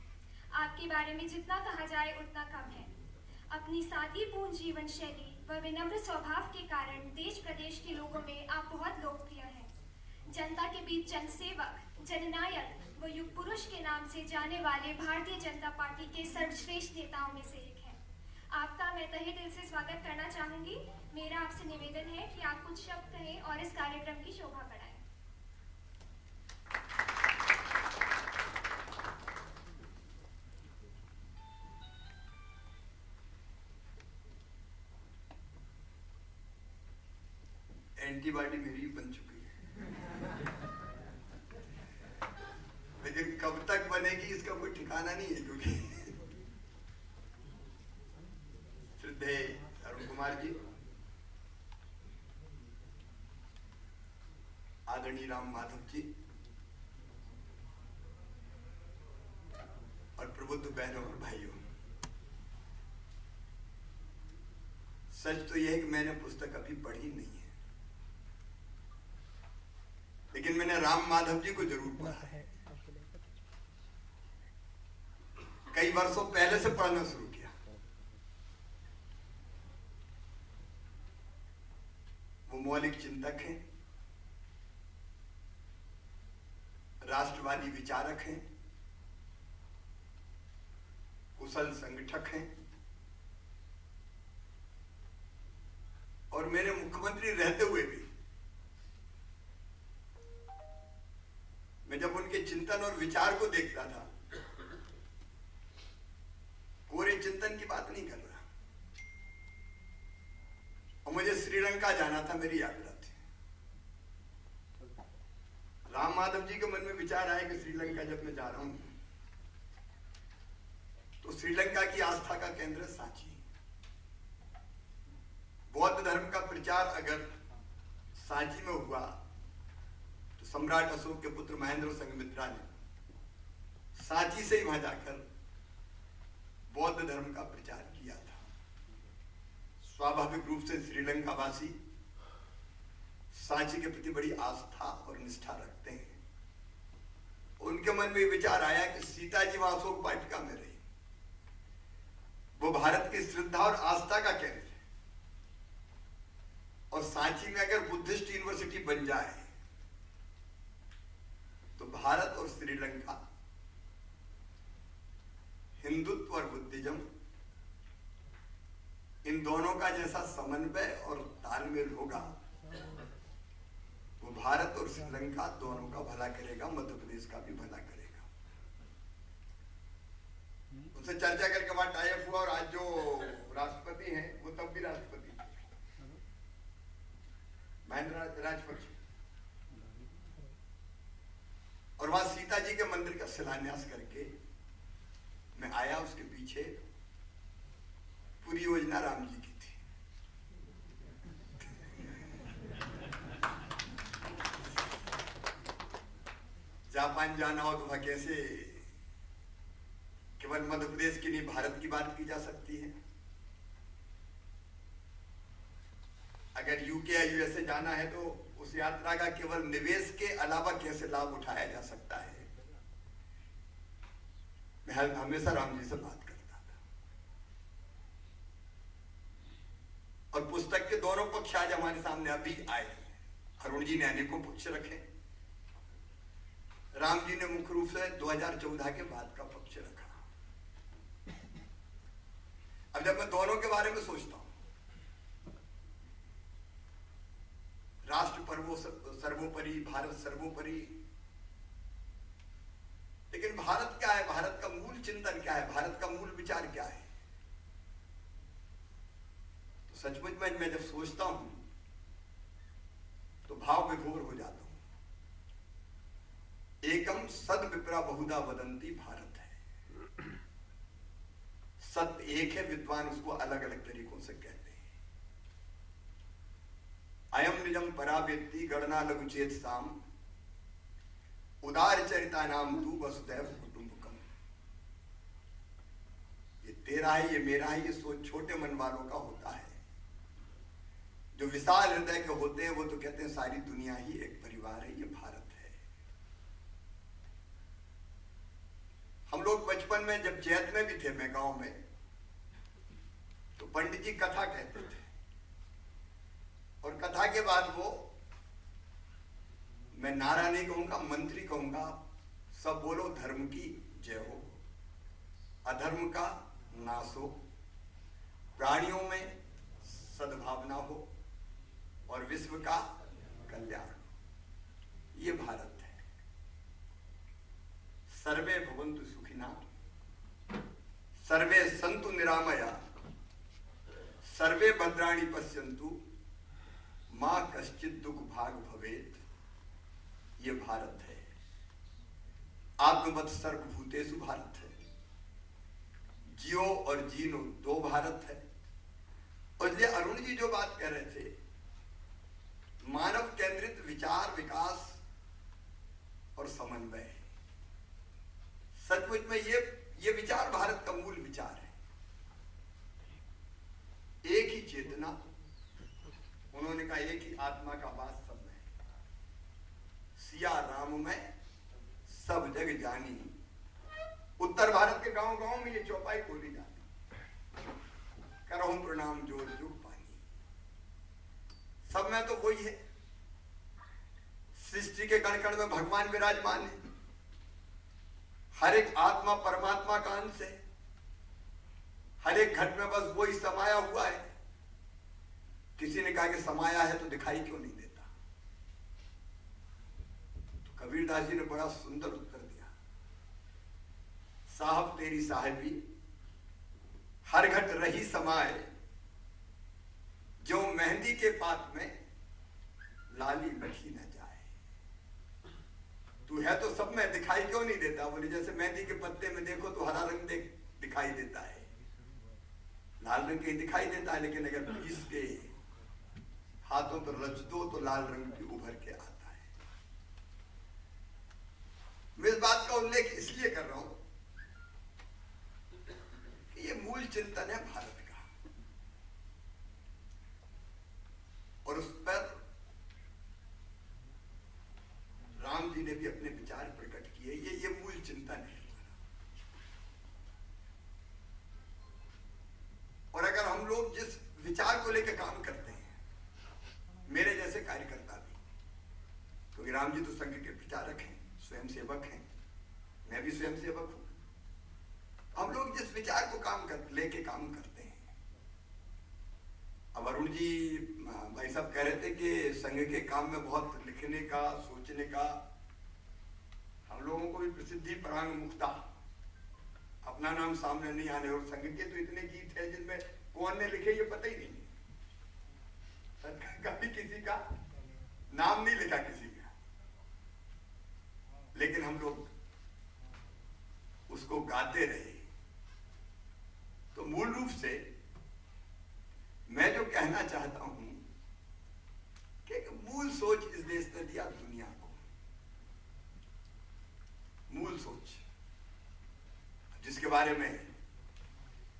आपके बारे में जितना कहा जाए उतना कम है। अपनी सादगीपूर्ण जीवन शैली व विनम्र स्वभाव के कारण देश प्रदेश के लोगों में आप बहुत लोकप्रिय हैं। जनता के बीच जनसेवक, जननायक व युग पुरुष के नाम से जाने वाले भारतीय जनता पार्टी के सर्वश्रेष्ठ नेताओं में से एक हैं। आपका मैं तहे दिल से स्वागत करना चाहूंगी। मेरा आपसे निवेदन है कि आप कुछ शब्द कहें और इस कार्यक्रम की शोभा बढ़ाएं। एंटीबॉडी मेरी बन चुकी है, लेकिन कब तक बनेगी इसका कोई ठिकाना नहीं है, क्योंकि श्रद्धेय अरुण कुमार जी, आदरणीय राम माधव जी और प्रबुद्ध बहनों और भाइयों, सच तो यह है कि मैंने पुस्तक अभी पढ़ी नहीं है, लेकिन मैंने राम माधव जी को जरूर पढ़ा है। कई वर्षों पहले से पढ़ना शुरू किया। वो मौलिक चिंतक हैं, राष्ट्रवादी विचारक हैं, कुशल संगठक हैं, और मेरे मुख्यमंत्री रहते हुए भी मैं जब उनके चिंतन और विचार को देखता था, कोरे चिंतन की बात नहीं कर रहा, और मुझे श्रीलंका जाना था, मेरी यात्रा थी। राम माधव जी के मन में विचार आया कि श्रीलंका जब मैं जा रहा हूं तो श्रीलंका की आस्था का केंद्र सांची। बौद्ध धर्म का प्रचार अगर सांची में हुआ तो सम्राट अशोक के पुत्र महेंद्र संघमित्रा ने सांची से ही वहां जाकर बौद्ध धर्म का प्रचार किया था। स्वाभाविक रूप से श्रीलंका वासी सांची के प्रति बड़ी आस्था और निष्ठा रखते हैं। उनके मन में विचार आया कि सीता जी वहां अशोक वाटिका में रही, वो भारत की श्रद्धा और आस्था का केंद्र है, और सांची में अगर बुद्धिस्ट यूनिवर्सिटी बन जाए तो भारत और श्रीलंका हिंदुत्व और बुद्धिज्म इन दोनों का जैसा समन्वय और तालमेल होगा वो भारत और श्रीलंका दोनों का भला करेगा, मध्य प्रदेश का भी भला करेगा। उनसे चर्चा करके वहां टाइप हुआ और आज जो राष्ट्रपति हैं वो तब भी राष्ट्रपति महेंद्र राजपक्षे, और वहां सीता जी के मंदिर का शिलान्यास करके मैं आया। उसके पीछे पूरी योजना राम जी की थी। जापान जाना हो तो वहां कैसे केवल मध्य प्रदेश की नहीं भारत की बात की जा सकती है। अगर यूके या यूएसए जाना है तो उस यात्रा का केवल निवेश के अलावा कैसे लाभ उठाया जा सकता है, मैं हमेशा राम जी से बात करता था। और पुस्तक के दोनों पक्ष आज हमारे सामने अभी आए। अरुण जी ने अनेकों पक्ष रखे, राम जी ने मुख्य रूप से 2014 के बाद का पक्ष रखा। अब जब मैं दोनों के बारे में सोचता हूं, राष्ट्र सर्वोपरि, भारत सर्वोपरि, लेकिन भारत क्या है, भारत का मूल चिंतन क्या है, भारत का मूल विचार क्या है? तो सचमुच में मैं जब सोचता हूं तो भाव विभोर हो जाता हूं। एकम सद विप्रा बहुधा वदंती भारत है। सत्य एक है, विद्वान उसको अलग अलग तरीकों से कहते हैं। अयम निजम पराव्यक्ति गणना लघु चेत साम उदार चरिता नाम तू वसुदैव कुटुंबकम। ये तेरा है, ये मेरा है, ये सोच छोटे मन वालों का होता है। जो विशाल हृदय के होते हैं वो तो कहते हैं सारी दुनिया ही एक परिवार है, ये भारत है। हम लोग बचपन में जब जैत में भी थे, मैं गांव में, तो पंडित जी कथा कहते थे, और कथा के बाद वो, मैं नारा नहीं कहूंगा, मंत्री कहूंगा, सब बोलो धर्म की जय हो, अधर्म का नाश हो, प्राणियों में सद्भावना हो और विश्व का कल्याण हो। ये भारत है। सर्वे भवन्तु सुखिना, सर्वे सन्तु निरामया, सर्वे भद्राणि पश्यन्तु, मां कश्चित् दुख भाग भवेत्। ये भारत है। आत्मवत् सर्वभूतेषु भारत है। जियो और जीनो दो भारत है। और इसलिए अरुण जी जो बात कह रहे थे, मानव केंद्रित विचार, विकास और समन्वय, सचमुच में ये विचार भारत का मूल विचार है। एक ही चेतना, उन्होंने कहा एक ही आत्मा का वास सब में, सिया राम में सब जग जानी। उत्तर भारत के गांव गांव में ये चौपाई बोली जाती, करहूं प्रणाम जोर जुग पानी। सब में तो वही है। सृष्टि के कण कण में भगवान विराजमान है। हर एक आत्मा परमात्मा का अंश है। हर एक घट में बस वही समाया हुआ है। किसी ने कहा कि समाया है तो दिखाई क्यों नहीं देता? तो कबीरदास जी ने बड़ा सुंदर उत्तर दिया, साहब तेरी साहिबी हर घट रही समाए, जो मेहंदी के पात में लाली बैठी न जाए। तू है तो सब में, दिखाई क्यों नहीं देता? बोले जैसे मेहंदी के पत्ते में देखो तो हरा रंग दिखाई देता है, लाल रंग कहीं दिखाई देता है, लेकिन अगर पीस के हाथों पर रच दो तो लाल रंग भी उभर के आता है। मैं इस बात का उल्लेख इसलिए कर रहा हूं कि ये मूल चिंतन है भारत का, और उस पर राम जी ने भी अपने विचार प्रकट किए। ये मूल चिंतन है। और अगर हम लोग जिस विचार को लेकर काम करते हैं, मेरे जैसे कार्यकर्ता भी, क्योंकि राम जी तो संघ के प्रचारक हैं, स्वयंसेवक हैं, मैं भी स्वयंसेवक हूं, हम लोग जिस विचार को लेके काम करते हैं। अब अरुण जी भाई साहब कह रहे थे कि संघ के काम में बहुत लिखने का, सोचने का, हम लोगों को भी प्रसिद्धि परांग मुक्ता, अपना नाम सामने नहीं आने, और संघ के तो इतने गीत हैं जिनमें कौन ने लिखे ये पता ही नहीं, कभी किसी का नाम नहीं लिखा किसी का, लेकिन हम लोग उसको गाते रहे। तो मूल रूप से मैं जो कहना चाहता हूं कि मूल सोच इस देश ने दिया दुनिया को, मूल सोच, जिसके बारे में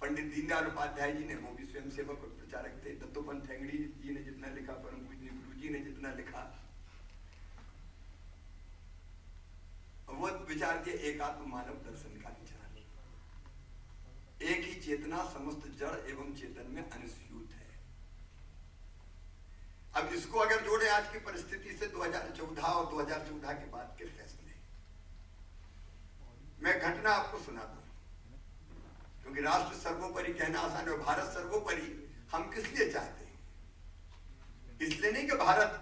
पंडित दीनदयाल उपाध्याय जी ने, वो भी स्वयंसेवक और प्रचारक थे, दत्तोपंत ठेंगड़ी जी ने जितना लिखा, परम पूज्य गुरु जी ने जितना लिखा, वो विचार दिए एकात्म मानव दर्शन का विचार, एक ही चेतना समस्त जड़ एवं चेतन में अनुस्यूत है। अब इसको अगर जोड़े आज की परिस्थिति से 2014 और 2014 के बाद के फैसले, मैं घटना आपको सुना दूं, क्योंकि राष्ट्र सर्वोपरि कहना आसान है, भारत सर्वोपरि हम किस लिए चाहते हैं? इसलिए नहीं कि भारत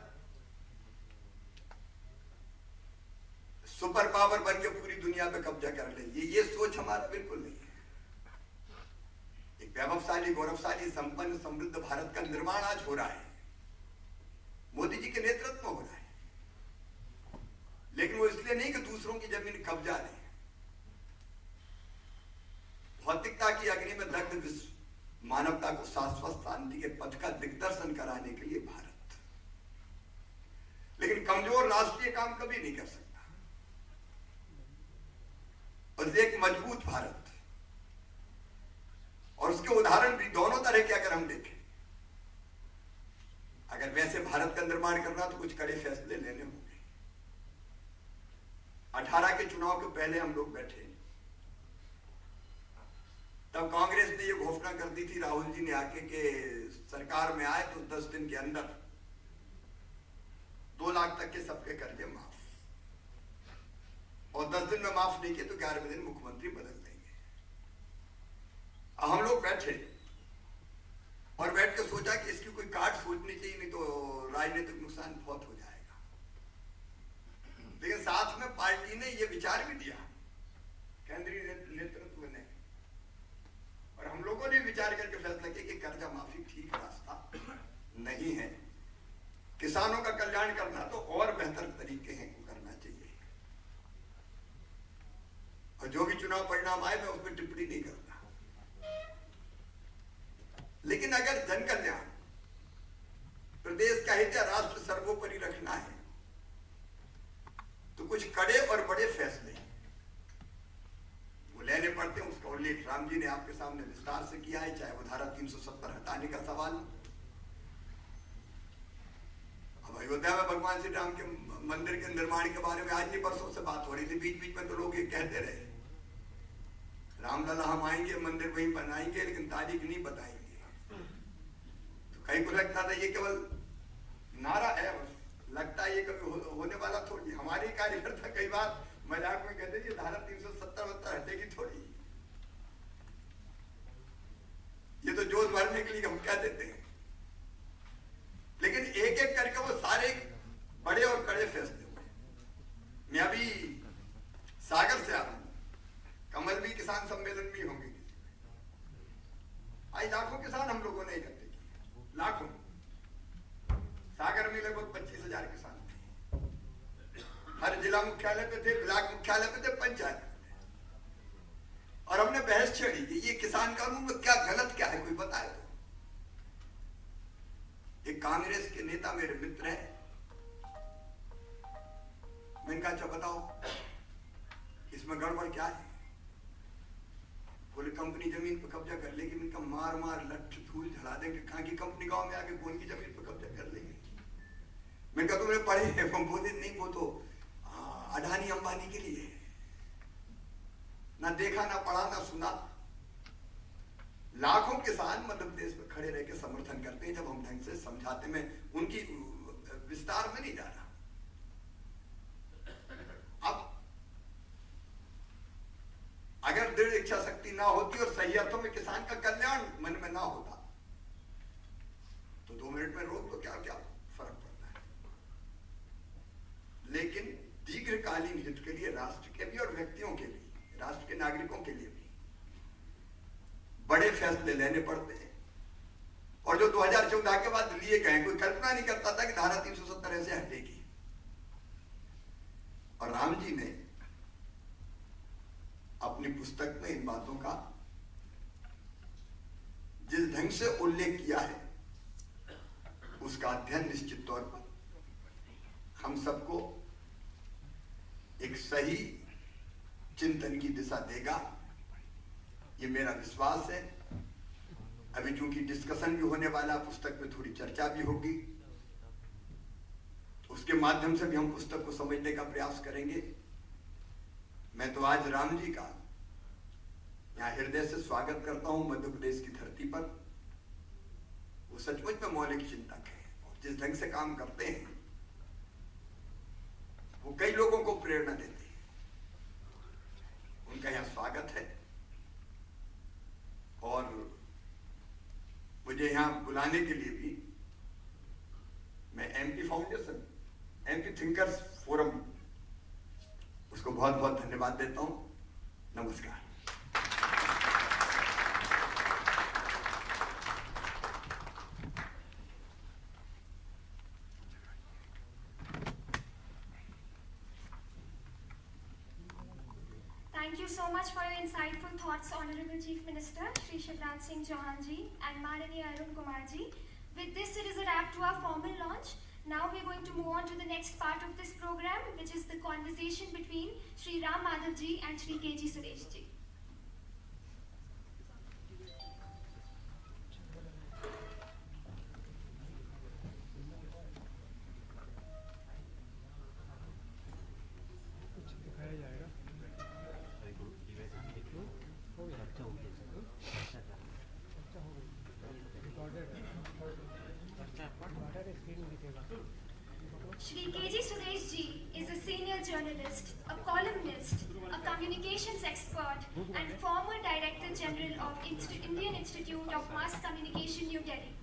सुपर पावर बन के पूरी दुनिया पे कब्जा कर ले, ये सोच हमारा बिल्कुल नहीं है। एक वैभवशाली, गौरवशाली, संपन्न, समृद्ध भारत का निर्माण आज हो रहा है, मोदी जी के नेतृत्व में हो रहा है, लेकिन वो इसलिए नहीं कि दूसरों की जमीन कब्जा ले। भौतिकता की अग्नि में दग्ध विश्व मानवता को शाश्वत शांति के पथ का दिग्दर्शन कराने के लिए भारत, लेकिन कमजोर राष्ट्रीय काम कभी नहीं कर सकता। बस एक मजबूत भारत, और उसके उदाहरण भी दोनों तरह के अगर हम देखें, अगर वैसे भारत का निर्माण करना तो कुछ कड़े फैसले लेने होंगे। 18 के चुनाव के पहले हम लोग बैठे, तब कांग्रेस ने ये घोषणा कर दी थी, राहुल जी ने आके के सरकार में आए तो 10 दिन के अंदर 2 लाख तक के सबके कर्जे माफ, और 10 दिन में माफ नहीं किए तो 11वें दिन मुख्यमंत्री बदल देंगे। हम लोग बैठे और बैठ के सोचा कि इसकी कोई काट सोचनी चाहिए, नहीं तो राजनीतिक नुकसान बहुत हो जाएगा। लेकिन साथ में पार्टी ने यह विचार भी दिया, केंद्रीय नेतृत्व ने, और हम लोगों ने विचार करके फैसला किया कि कर्जा माफी ठीक रास्ता नहीं है, किसानों का कल्याण करना तो और बेहतर तरीके हैं करना चाहिए। और जो भी चुनाव परिणाम आए मैं उस पर टिप्पणी नहीं करता, लेकिन अगर जन कल्याण, प्रदेश का हित या राष्ट्र सर्वोपरि रखना है तो कुछ कड़े और बड़े फैसले वो लेने पड़ते हैं। उसका उल्लेख राम जी ने आपके सामने विस्तार से किया है, चाहे वो धारा 370 हटाने का सवाल। अब अयोध्या में भगवान श्री राम के मंदिर के निर्माण के बारे में आज नहीं परसों से बात हो रही थी, बीच बीच में तो लोग ये कहते रहे रामलला हम आएंगे, मंदिर वहीं बनाएंगे, लेकिन तारीख नहीं बताएंगे। तो कहीं को लगता था ये केवल नारा है, लगता है ये कभी होने वाला थोड़ी। हमारे कार्यकर्ता कई बार मजाक में कहते हैं धारा 370 हटेगी थोड़ी, ये तो जोश भरने के लिए हम कह देते हैं। लेकिन एक एक करके वो सारे बड़े और कड़े फैसले हुए। मैं अभी सागर से आ रहा हूं, कमल भी किसान सम्मेलन भी होंगे, आज लाखों किसान हम लोगों ने इकट्ठे किए, लाखों। सागर में लगभग 25,000 किसान थे। हर जिला मुख्यालय पे थे, ब्लॉक मुख्यालय पे थे, पंचायत पे थे। और हमने बहस छेड़ी कि ये किसान कानून में क्या गलत क्या है, कोई बताए तो। एक कांग्रेस के नेता मेरे मित्र हैं, मैंने कहा अच्छा बताओ इसमें गड़बड़ क्या है। बोले कंपनी जमीन पर कब्जा कर लेगी। मैंने कहा मार मार लठ धूल झड़ा देंगे, कहाँ की कंपनी गांव में आके कौन की जमीन पर कब्जा कर लेंगे। मैंने कहा तुमने पढ़े है? बोले नहीं, वो तो अडानी अंबानी के लिए, ना देखा ना पढ़ा ना सुना। लाखों किसान मध्य प्रदेश में खड़े रह के समर्थन करते हैं जब हम ढंग से समझाते। में उनकी विस्तार में नहीं जा रहा। अब अगर दृढ़ इच्छा शक्ति ना होती और सही अर्थों में किसान का कल्याण मन में ना होता तो 2 मिनट में रोक तो क्या क्या फर्क पड़ता है। लेकिन दीर्घकालीन हित के लिए, राष्ट्र के भी और व्यक्तियों के भी, राष्ट्र के नागरिकों के लिए भी बड़े फैसले लेने पड़ते हैं। और जो 2014 के बाद लिए गए, कोई कल्पना नहीं करता था कि धारा 370 ऐसे हटेगी। और राम जी ने अपनी पुस्तक में इन बातों का जिस ढंग से उल्लेख किया है उसका अध्ययन निश्चित तौर पर हम सबको एक सही चिंतन की दिशा देगा, ये मेरा विश्वास है। अभी चूंकि डिस्कशन भी होने वाला, पुस्तक पे थोड़ी चर्चा भी होगी, तो उसके माध्यम से भी हम पुस्तक को समझने का प्रयास करेंगे। मैं तो आज राम जी का यहाँ हृदय से स्वागत करता हूं मध्य प्रदेश की धरती पर। वो सचमुच में मौलिक चिंतक है और जिस ढंग से काम करते हैं वो कई लोगों को प्रेरणा देते हैं। उनका यहाँ स्वागत है। और मुझे यहाँ बुलाने के लिए भी मैं MP foundation, MP thinkers forum, उसको बहुत बहुत धन्यवाद देता हूं। नमस्कार। Thank you so much for your insightful thoughts, Honorable Chief Minister Shri Shivraj Singh Chauhan ji and Mananiya Arun Kumar ji. With this, it is a wrap to our formal launch. Now we are going to move on to the next part of this program, which is the conversation between Shri Ram Madhav ji and Shri K.G. Suresh ji. Shri K.G. Suresh ji is a senior journalist, a columnist, a communications expert, and former Director General of Indian Institute of Mass Communication, New Delhi.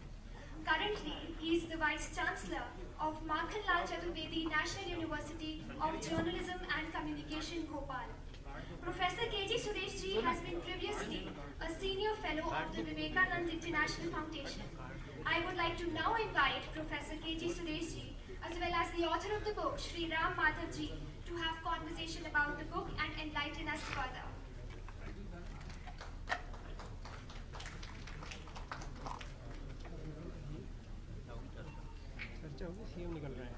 Currently, he is the Vice Chancellor of Makhanlal Chaturvedi National University of Journalism and Communication, Bhopal. Professor K.G. Suresh ji has been previously a senior fellow of the Vivekanand International Foundation. I would like to now invite Professor K.G. Suresh ji, as well as the author of the book, Shri Ram Madhav ji, to have conversation about the book and enlighten us further. चर्चा होगी, सीएम निकल रहे हैं।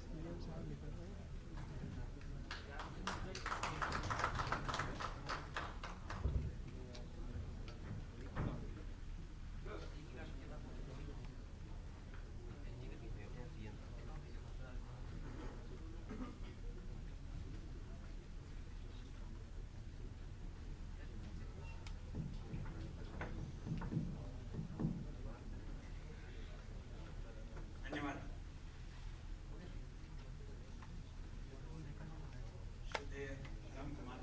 सीएम साहब निकल रहे हैं। धन्यवाद। श्रद्धेय राम कुमार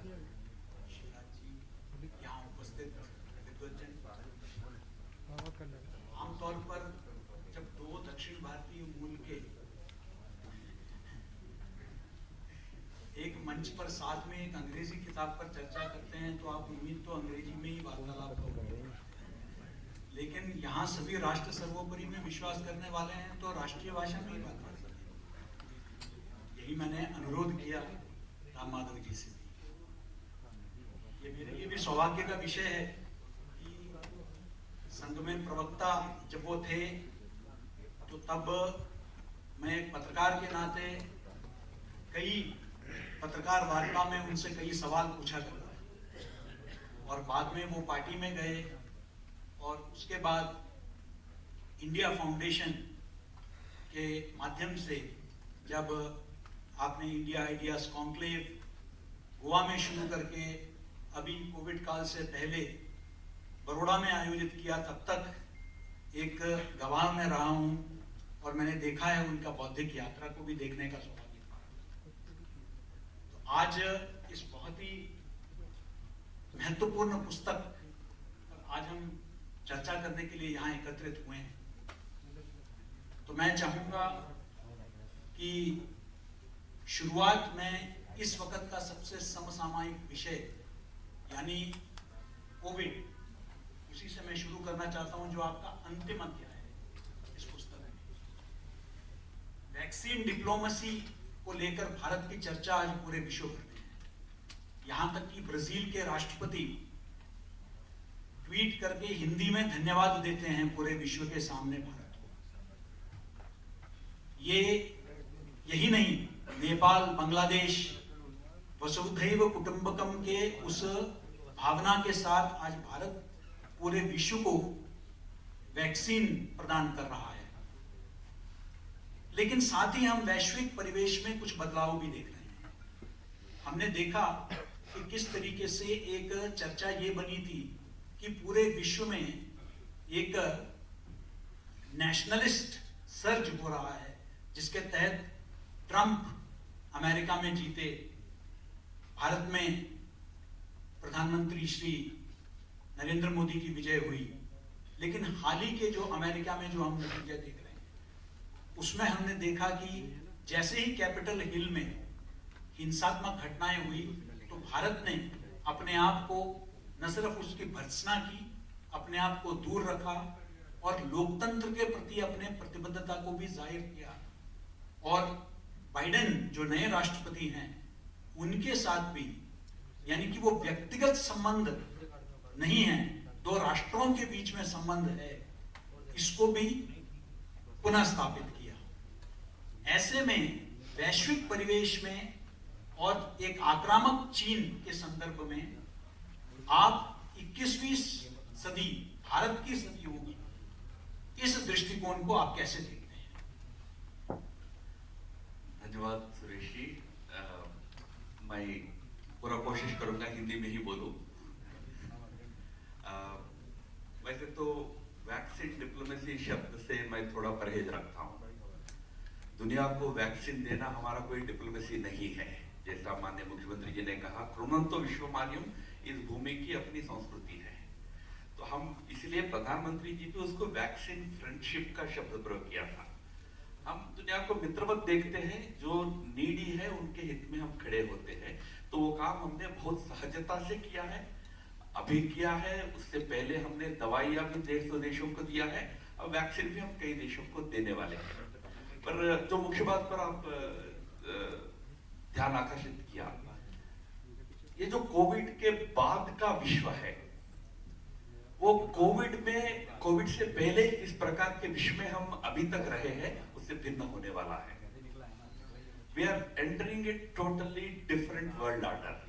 जी, शिवराज जी, यहाँ उपस्थित विद्वज्जन। आमतौर पर जब दो दक्षिण भारतीय मूल के एक मंच पर साथ में एक अंग्रेजी किताब पर चर्चा करते हैं तो आप उम्मीद तो अंग्रेजी में ही वार्तालाप करोगे, लेकिन यहाँ सभी राष्ट्र सर्वोपरि में विश्वास करने वाले हैं तो राष्ट्रीय भाषा में ही बात करें। यही मैंने अनुरोध किया राम माधव जी से। ये मेरे लिए भी सौभाग्य का विषय है कि संघ में प्रवक्ता जब वो थे तो तब मैं एक पत्रकार के नाते कई पत्रकार वार्ता में उनसे कई सवाल पूछा करता और बाद में वो पार्टी में गए और उसके बाद इंडिया फाउंडेशन के माध्यम से जब आपने इंडिया आइडियाज कॉन्क्लेव गोवा में शुरू करके अभी कोविड काल से पहले बड़ौदा में आयोजित किया, तब तक एक गवाह में रहा हूं और मैंने देखा है उनका बौद्धिक यात्रा को भी देखने का सौभाग्य था। तो आज इस बहुत ही महत्वपूर्ण पुस्तक पर आज हम चर्चा करने के लिए यहाँ एकत्रित हुए हैं। तो मैं चाहूंगा कि शुरुआत में इस वक्त का सबसे समसामयिक विषय यानी कोविड, उसी से मैं शुरू करना चाहता हूं जो आपका अंतिम अध्याय है इस पुस्तक में। वैक्सीन डिप्लोमेसी को लेकर भारत की चर्चा आज पूरे विश्व भर में है। यहां तक कि ब्राजील के राष्ट्रपति ट्वीट करके हिंदी में धन्यवाद देते हैं पूरे विश्व के सामने भारत को। यही नहीं, नेपाल, बांग्लादेश वसुधैव कुटुंबकम के उस भावना के साथ आज भारत पूरे विश्व को वैक्सीन प्रदान कर रहा है। लेकिन साथ ही हम वैश्विक परिवेश में कुछ बदलाव भी देख रहे हैं। हमने देखा कि किस तरीके से एक चर्चा ये बनी थी कि पूरे विश्व में एक नेशनलिस्ट सर्ज हो रहा है, जिसके तहत ट्रंप अमेरिका में जीते, भारत में प्रधानमंत्री श्री नरेंद्र मोदी की विजय हुई। लेकिन हाल ही के जो अमेरिका में जो हम नतीजे देख रहे हैं उसमें हमने देखा कि जैसे ही कैपिटल हिल में हिंसात्मक घटनाएं हुई तो भारत ने अपने आप को न सिर्फ उसकी भर्त्सना की, अपने आप को दूर रखा और लोकतंत्र के प्रति अपने प्रतिबद्धता को भी जाहिर किया। और बाइडेन जो नए राष्ट्रपति हैं उनके साथ भी, यानी कि वो व्यक्तिगत संबंध नहीं है, दो राष्ट्रों के बीच में संबंध है, इसको भी पुनः स्थापित किया। ऐसे में वैश्विक परिवेश में और एक आक्रामक चीन के संदर्भ में आप 21वीं सदी भारत की सदी होगी, इस दृष्टिकोण को आप कैसे देखते हैं? धन्यवाद सुरेश जी। मैं पूरा कोशिश करूंगा हिंदी में ही बोलूं। वैसे तो वैक्सीन डिप्लोमेसी शब्द से मैं थोड़ा परहेज रखता हूं। दुनिया को वैक्सीन देना हमारा कोई डिप्लोमेसी नहीं है। जैसा माननीय मुख्यमंत्री जी ने कहा, कृणंतो विश्वमान्यम, इस भूमि की अपनी संस्कृति है। तो हम इसलिए प्रधानमंत्री जी पे उसको वैक्सीन फ्रेंडशिप का शब्द प्रयोग किया था। हम दुनिया को मित्रवत देखते हैं, जो नीडी है उनके हित में हम खड़े होते हैं। तो वो काम हमने बहुत सहजता से किया है, अभी किया है। उससे पहले हमने दवाइयां भी देशों को दिया है, अब वैक्सीन भी हम कई देशों को देने वाले हैं। पर जो मुख्य बात पर आप ध्यान आकर्षित किया, ये जो कोविड के बाद का विश्व है, वो कोविड से पहले इस प्रकार के विश्व में हम अभी तक रहे हैं उससे भिन्न होने वाला है। We are entering a totally different world order.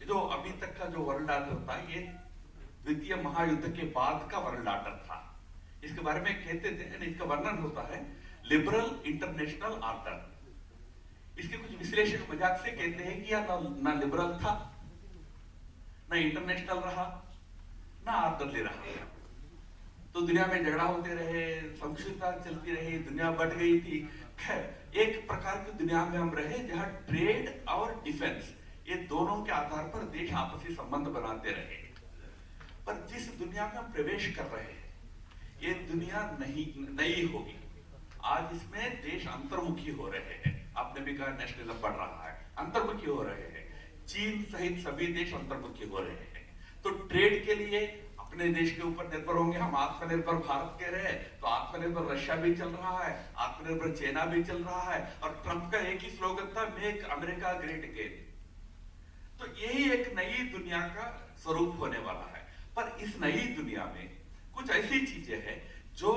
जो अभी तक का जो वर्ल्ड ऑर्डर था, ये द्वितीय महायुद्ध के बाद का वर्ल्ड ऑर्डर था। इसके बारे में कहते थे, इसका वर्णन होता है लिबरल इंटरनेशनल ऑर्डर। इसके कुछ विश्लेषक मजाक से कहते हैं कि यार ना लिबरल था, ना इंटरनेशनल रहा, ना ऑर्डरली रहा। तो दुनिया में झगड़ा होते रहे, संक्षिप्तता चलती रही, दुनिया बढ़ गई थी। खैर, एक प्रकार की दुनिया में हम रहे जहां ट्रेड और डिफेंस, ये दोनों के आधार पर देश आपसी संबंध बनाते रहे। पर जिस दुनिया में हम प्रवेश कर रहे हैं, ये दुनिया नई होगी। आज इसमें देश अंतर्मुखी हो रहे हैं। आपने भी कहा नेशनलिज्म बढ़ रहा है, अंतर्मुखी हो रहे हैं। चीन सहित सभी देश अंतर्मुखी हो रहे हैं। तो ट्रेड के लिए अपने देश के ऊपर निर्भर होंगे, हम आत्मनिर्भर भारत के रहे तो आत्मनिर्भर रशिया भी चल रहा है, आत्मनिर्भर चाइना भी चल रहा है, और ट्रंप का एक ही स्लोगन था, मेक अमेरिका ग्रेट अगेन। तो यही एक नई दुनिया का स्वरूप होने वाला है। पर इस नई दुनिया में कुछ ऐसी चीजें हैं जो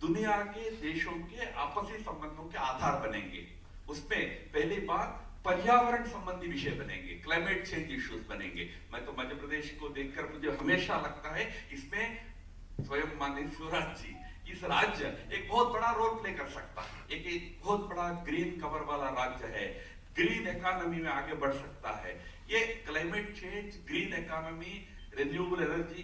दुनिया के देशों के आपसी संबंधों के आधार बनेंगे। उसमें पहली बात पर्यावरण संबंधी विषय बनेंगे, क्लाइमेट चेंज इश्यूज बनेंगे। मैं तो मध्य प्रदेश को देखकर मुझे हमेशा लगता है इसमें स्वयं माननीय शिवराज जी, इस राज्य एक बहुत बड़ा रोल प्ले कर सकता है। एक बहुत बड़ा ग्रीन कवर वाला राज्य है, ग्रीन इकोनॉमी में आगे बढ़ सकता है। ये climate change, green economy, renewable energy,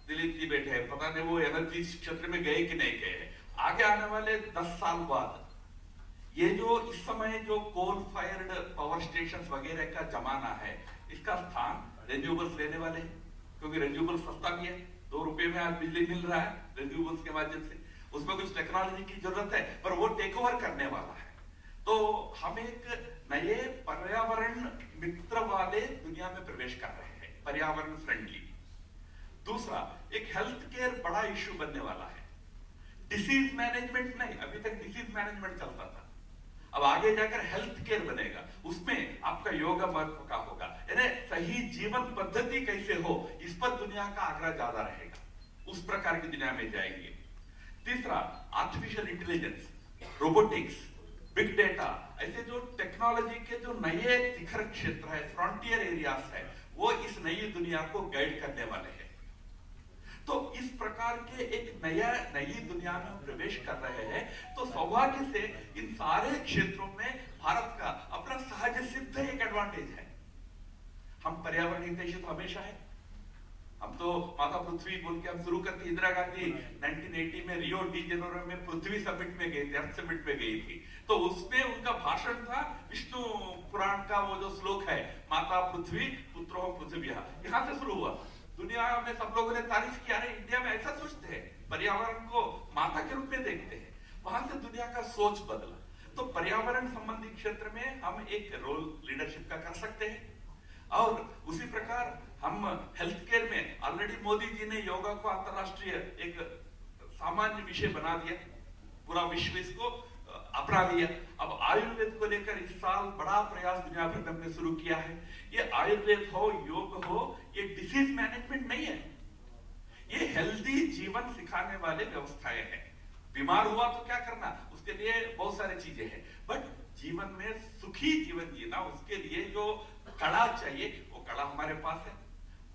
Dilip ji बैठे हैं, पता नहीं वो एनर्जी क्षेत्र में गए कि नहीं गए। आगे आने वाले 10 साल बाद ये जो इस समय जो कोल फायर्ड पावर स्टेशन वगैरह का जमाना है, इसका स्थान रिन्यूएबल्स लेने वाले हैं, क्योंकि रिन्यूएबल सस्ता भी है, 2 रुपए में आज बिजली मिल रहा है रिन्यूएबल्स के माध्यम से। उसमें कुछ टेक्नोलॉजी की जरूरत है, पर वो टेक ओवर करने वाला है। तो हम एक नए पर्यावरण मित्र वाले दुनिया में प्रवेश कर रहे हैं, पर्यावरण फ्रेंडली। दूसरा, एक हेल्थ केयर बड़ा इश्यू बनने वाला है। डिसीज मैनेजमेंट नहीं, अभी तक डिसीज मैनेजमेंट चलता था, अब आगे जाकर हेल्थ केयर बनेगा, उसमें आपका योगा महत्व का होगा, यानी सही जीवन पद्धति कैसे हो, इस पर दुनिया का आग्रह ज्यादा रहेगा, उस प्रकार की दुनिया में जाएंगे। तीसरा, artificial intelligence, robotics, big data, ऐसे जो टेक्नोलॉजी के जो नए शिखर क्षेत्र है, फ्रंटियर एरियाज है, वो इस नई दुनिया को गाइड करने वाले हैं। तो इस प्रकार के एक नई दुनिया में हम प्रवेश कर रहे हैं। तो सौभाग्य से इन सारे क्षेत्रों में भारत का अपना सहज सिद्ध एक एडवांटेज है। हम पर्यावरण हितैषी तो हमेशा है। हम तो माता पृथ्वी बोल के हम शुरू करते, इंदिरा गांधी 1980 में रियो डी जेनेरो में पृथ्वी समिट में गई थी, अर्थ समिट में गई थी। तो उसमें उनका भाषण था विष्णु पुराण का वो जो श्लोक है, माता पृथ्वी पुत्रो पृथ्व्या, यहाँ से शुरू हुआ। दुनिया में सब लोगों ने तारीफ किया है, इंडिया में ऐसा सोचते हैं, पर्यावरण को माता के रूप में देखते हैं। वहां से दुनिया का सोच बदला। तो पर्यावरण संबंधी क्षेत्र में हम एक रोल लीडरशिप का कर सकते हैं। और उसी प्रकार हम हेल्थ केयर में ऑलरेडी मोदी जी ने योगा को अंतरराष्ट्रीय एक सामान्य विषय बना दिया, पूरा विश्व इसको अपना लिया। अब आयुर्वेद को लेकर इस साल बड़ा प्रयास दुनिया भर में हमने शुरू किया है। ये आयुर्वेद हो, योग हो, ये डिसीज मैनेजमेंट नहीं है, ये हेल्दी जीवन सिखाने वाले व्यवस्थाएं हैं। बीमार हुआ तो क्या करना, उसके लिए बहुत सारी चीजें हैं, बट जीवन में सुखी जीवन जीना, उसके लिए जो कला चाहिए वो कला हमारे पास है।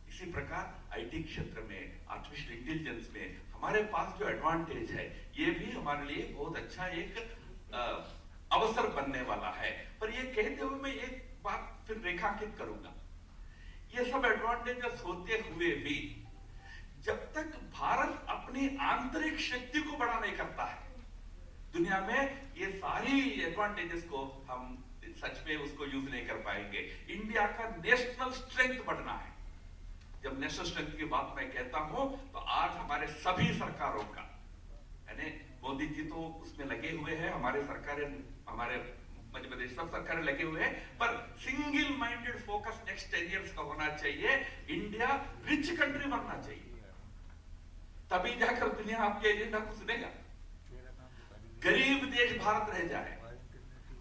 इसी प्रकार आईटी क्षेत्र में, आर्टिफिशियल इंटेलिजेंस में हमारे पास जो एडवांटेज है, ये भी हमारे लिए बहुत अच्छा एक अवसर बनने वाला है। पर ये कहते हुए मैं एक बात फिर रेखांकित करूंगा, ये सब एडवांटेजेस होते हुए भी जब तक भारत अपनी आंतरिक शक्ति को बड़ा नहीं करता है, दुनिया में ये सारी एडवांटेजेस को हम सच में उसको यूज नहीं कर पाएंगे। इंडिया का नेशनल स्ट्रेंथ बढ़ना है। जब नेशनल स्ट्रेंथ की बात मैं कहता हूं तो आज हमारे सभी सरकारों का, यानी मोदी जी तो उसमें लगे हुए हैं, हमारे सरकारें, हमारे मध्य प्रदेश सब सरकारें लगे हुए हैं, पर single minded focus next 10 years का होना चाहिए। इंडिया रिच कंट्री बनना चाहिए, तभी जाकर दुनिया आपके एजेंडा को सुनेगा। गरीब देश भारत रह जाए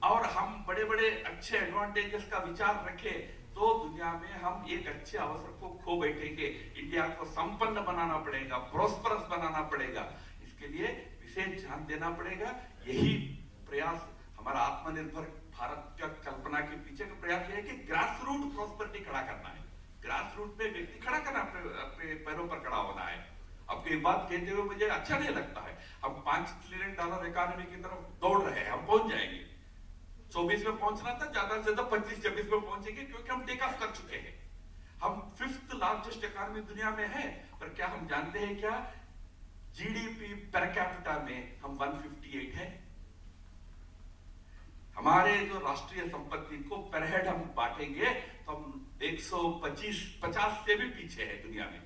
और हम बड़े बड़े अच्छे एडवांटेजेस का विचार रखें तो दुनिया में हम एक अच्छे अवसर को खो बैठेंगे। इंडिया को संपन्न बनाना पड़ेगा, प्रोस्परस बनाना पड़ेगा, इसके लिए विशेष ध्यान देना पड़ेगा। यही प्रयास हमारा आत्मनिर्भर भारत का कल्पना के पीछे का प्रयास है कि ग्रास रूट प्रॉस्पेरिटी खड़ा करना है। ग्रास रूट में व्यक्ति खड़ा करना, अपने पैरों पर खड़ा होना है। अब एक बात कहते हुए मुझे अच्छा नहीं लगता है, हम $5 ट्रिलियन इकोनॉमी की तरफ दौड़ रहे हैं, हम पहुंच जाएंगे। 24 में पहुंचना था, ज्यादा से ज्यादा 25-26 में पहुंचेंगे, क्योंकि हम टेक ऑफ कर चुके हैं। हम 5th लार्जेस्ट इकोनॉमी दुनिया में है, पर क्या हम जानते हैं क्या जीडीपी पर कैपिटा में हम 158 है। हमारे जो राष्ट्रीय संपत्ति को पर हेड हम बांटेंगे तो हम 150 से भी पीछे है दुनिया में।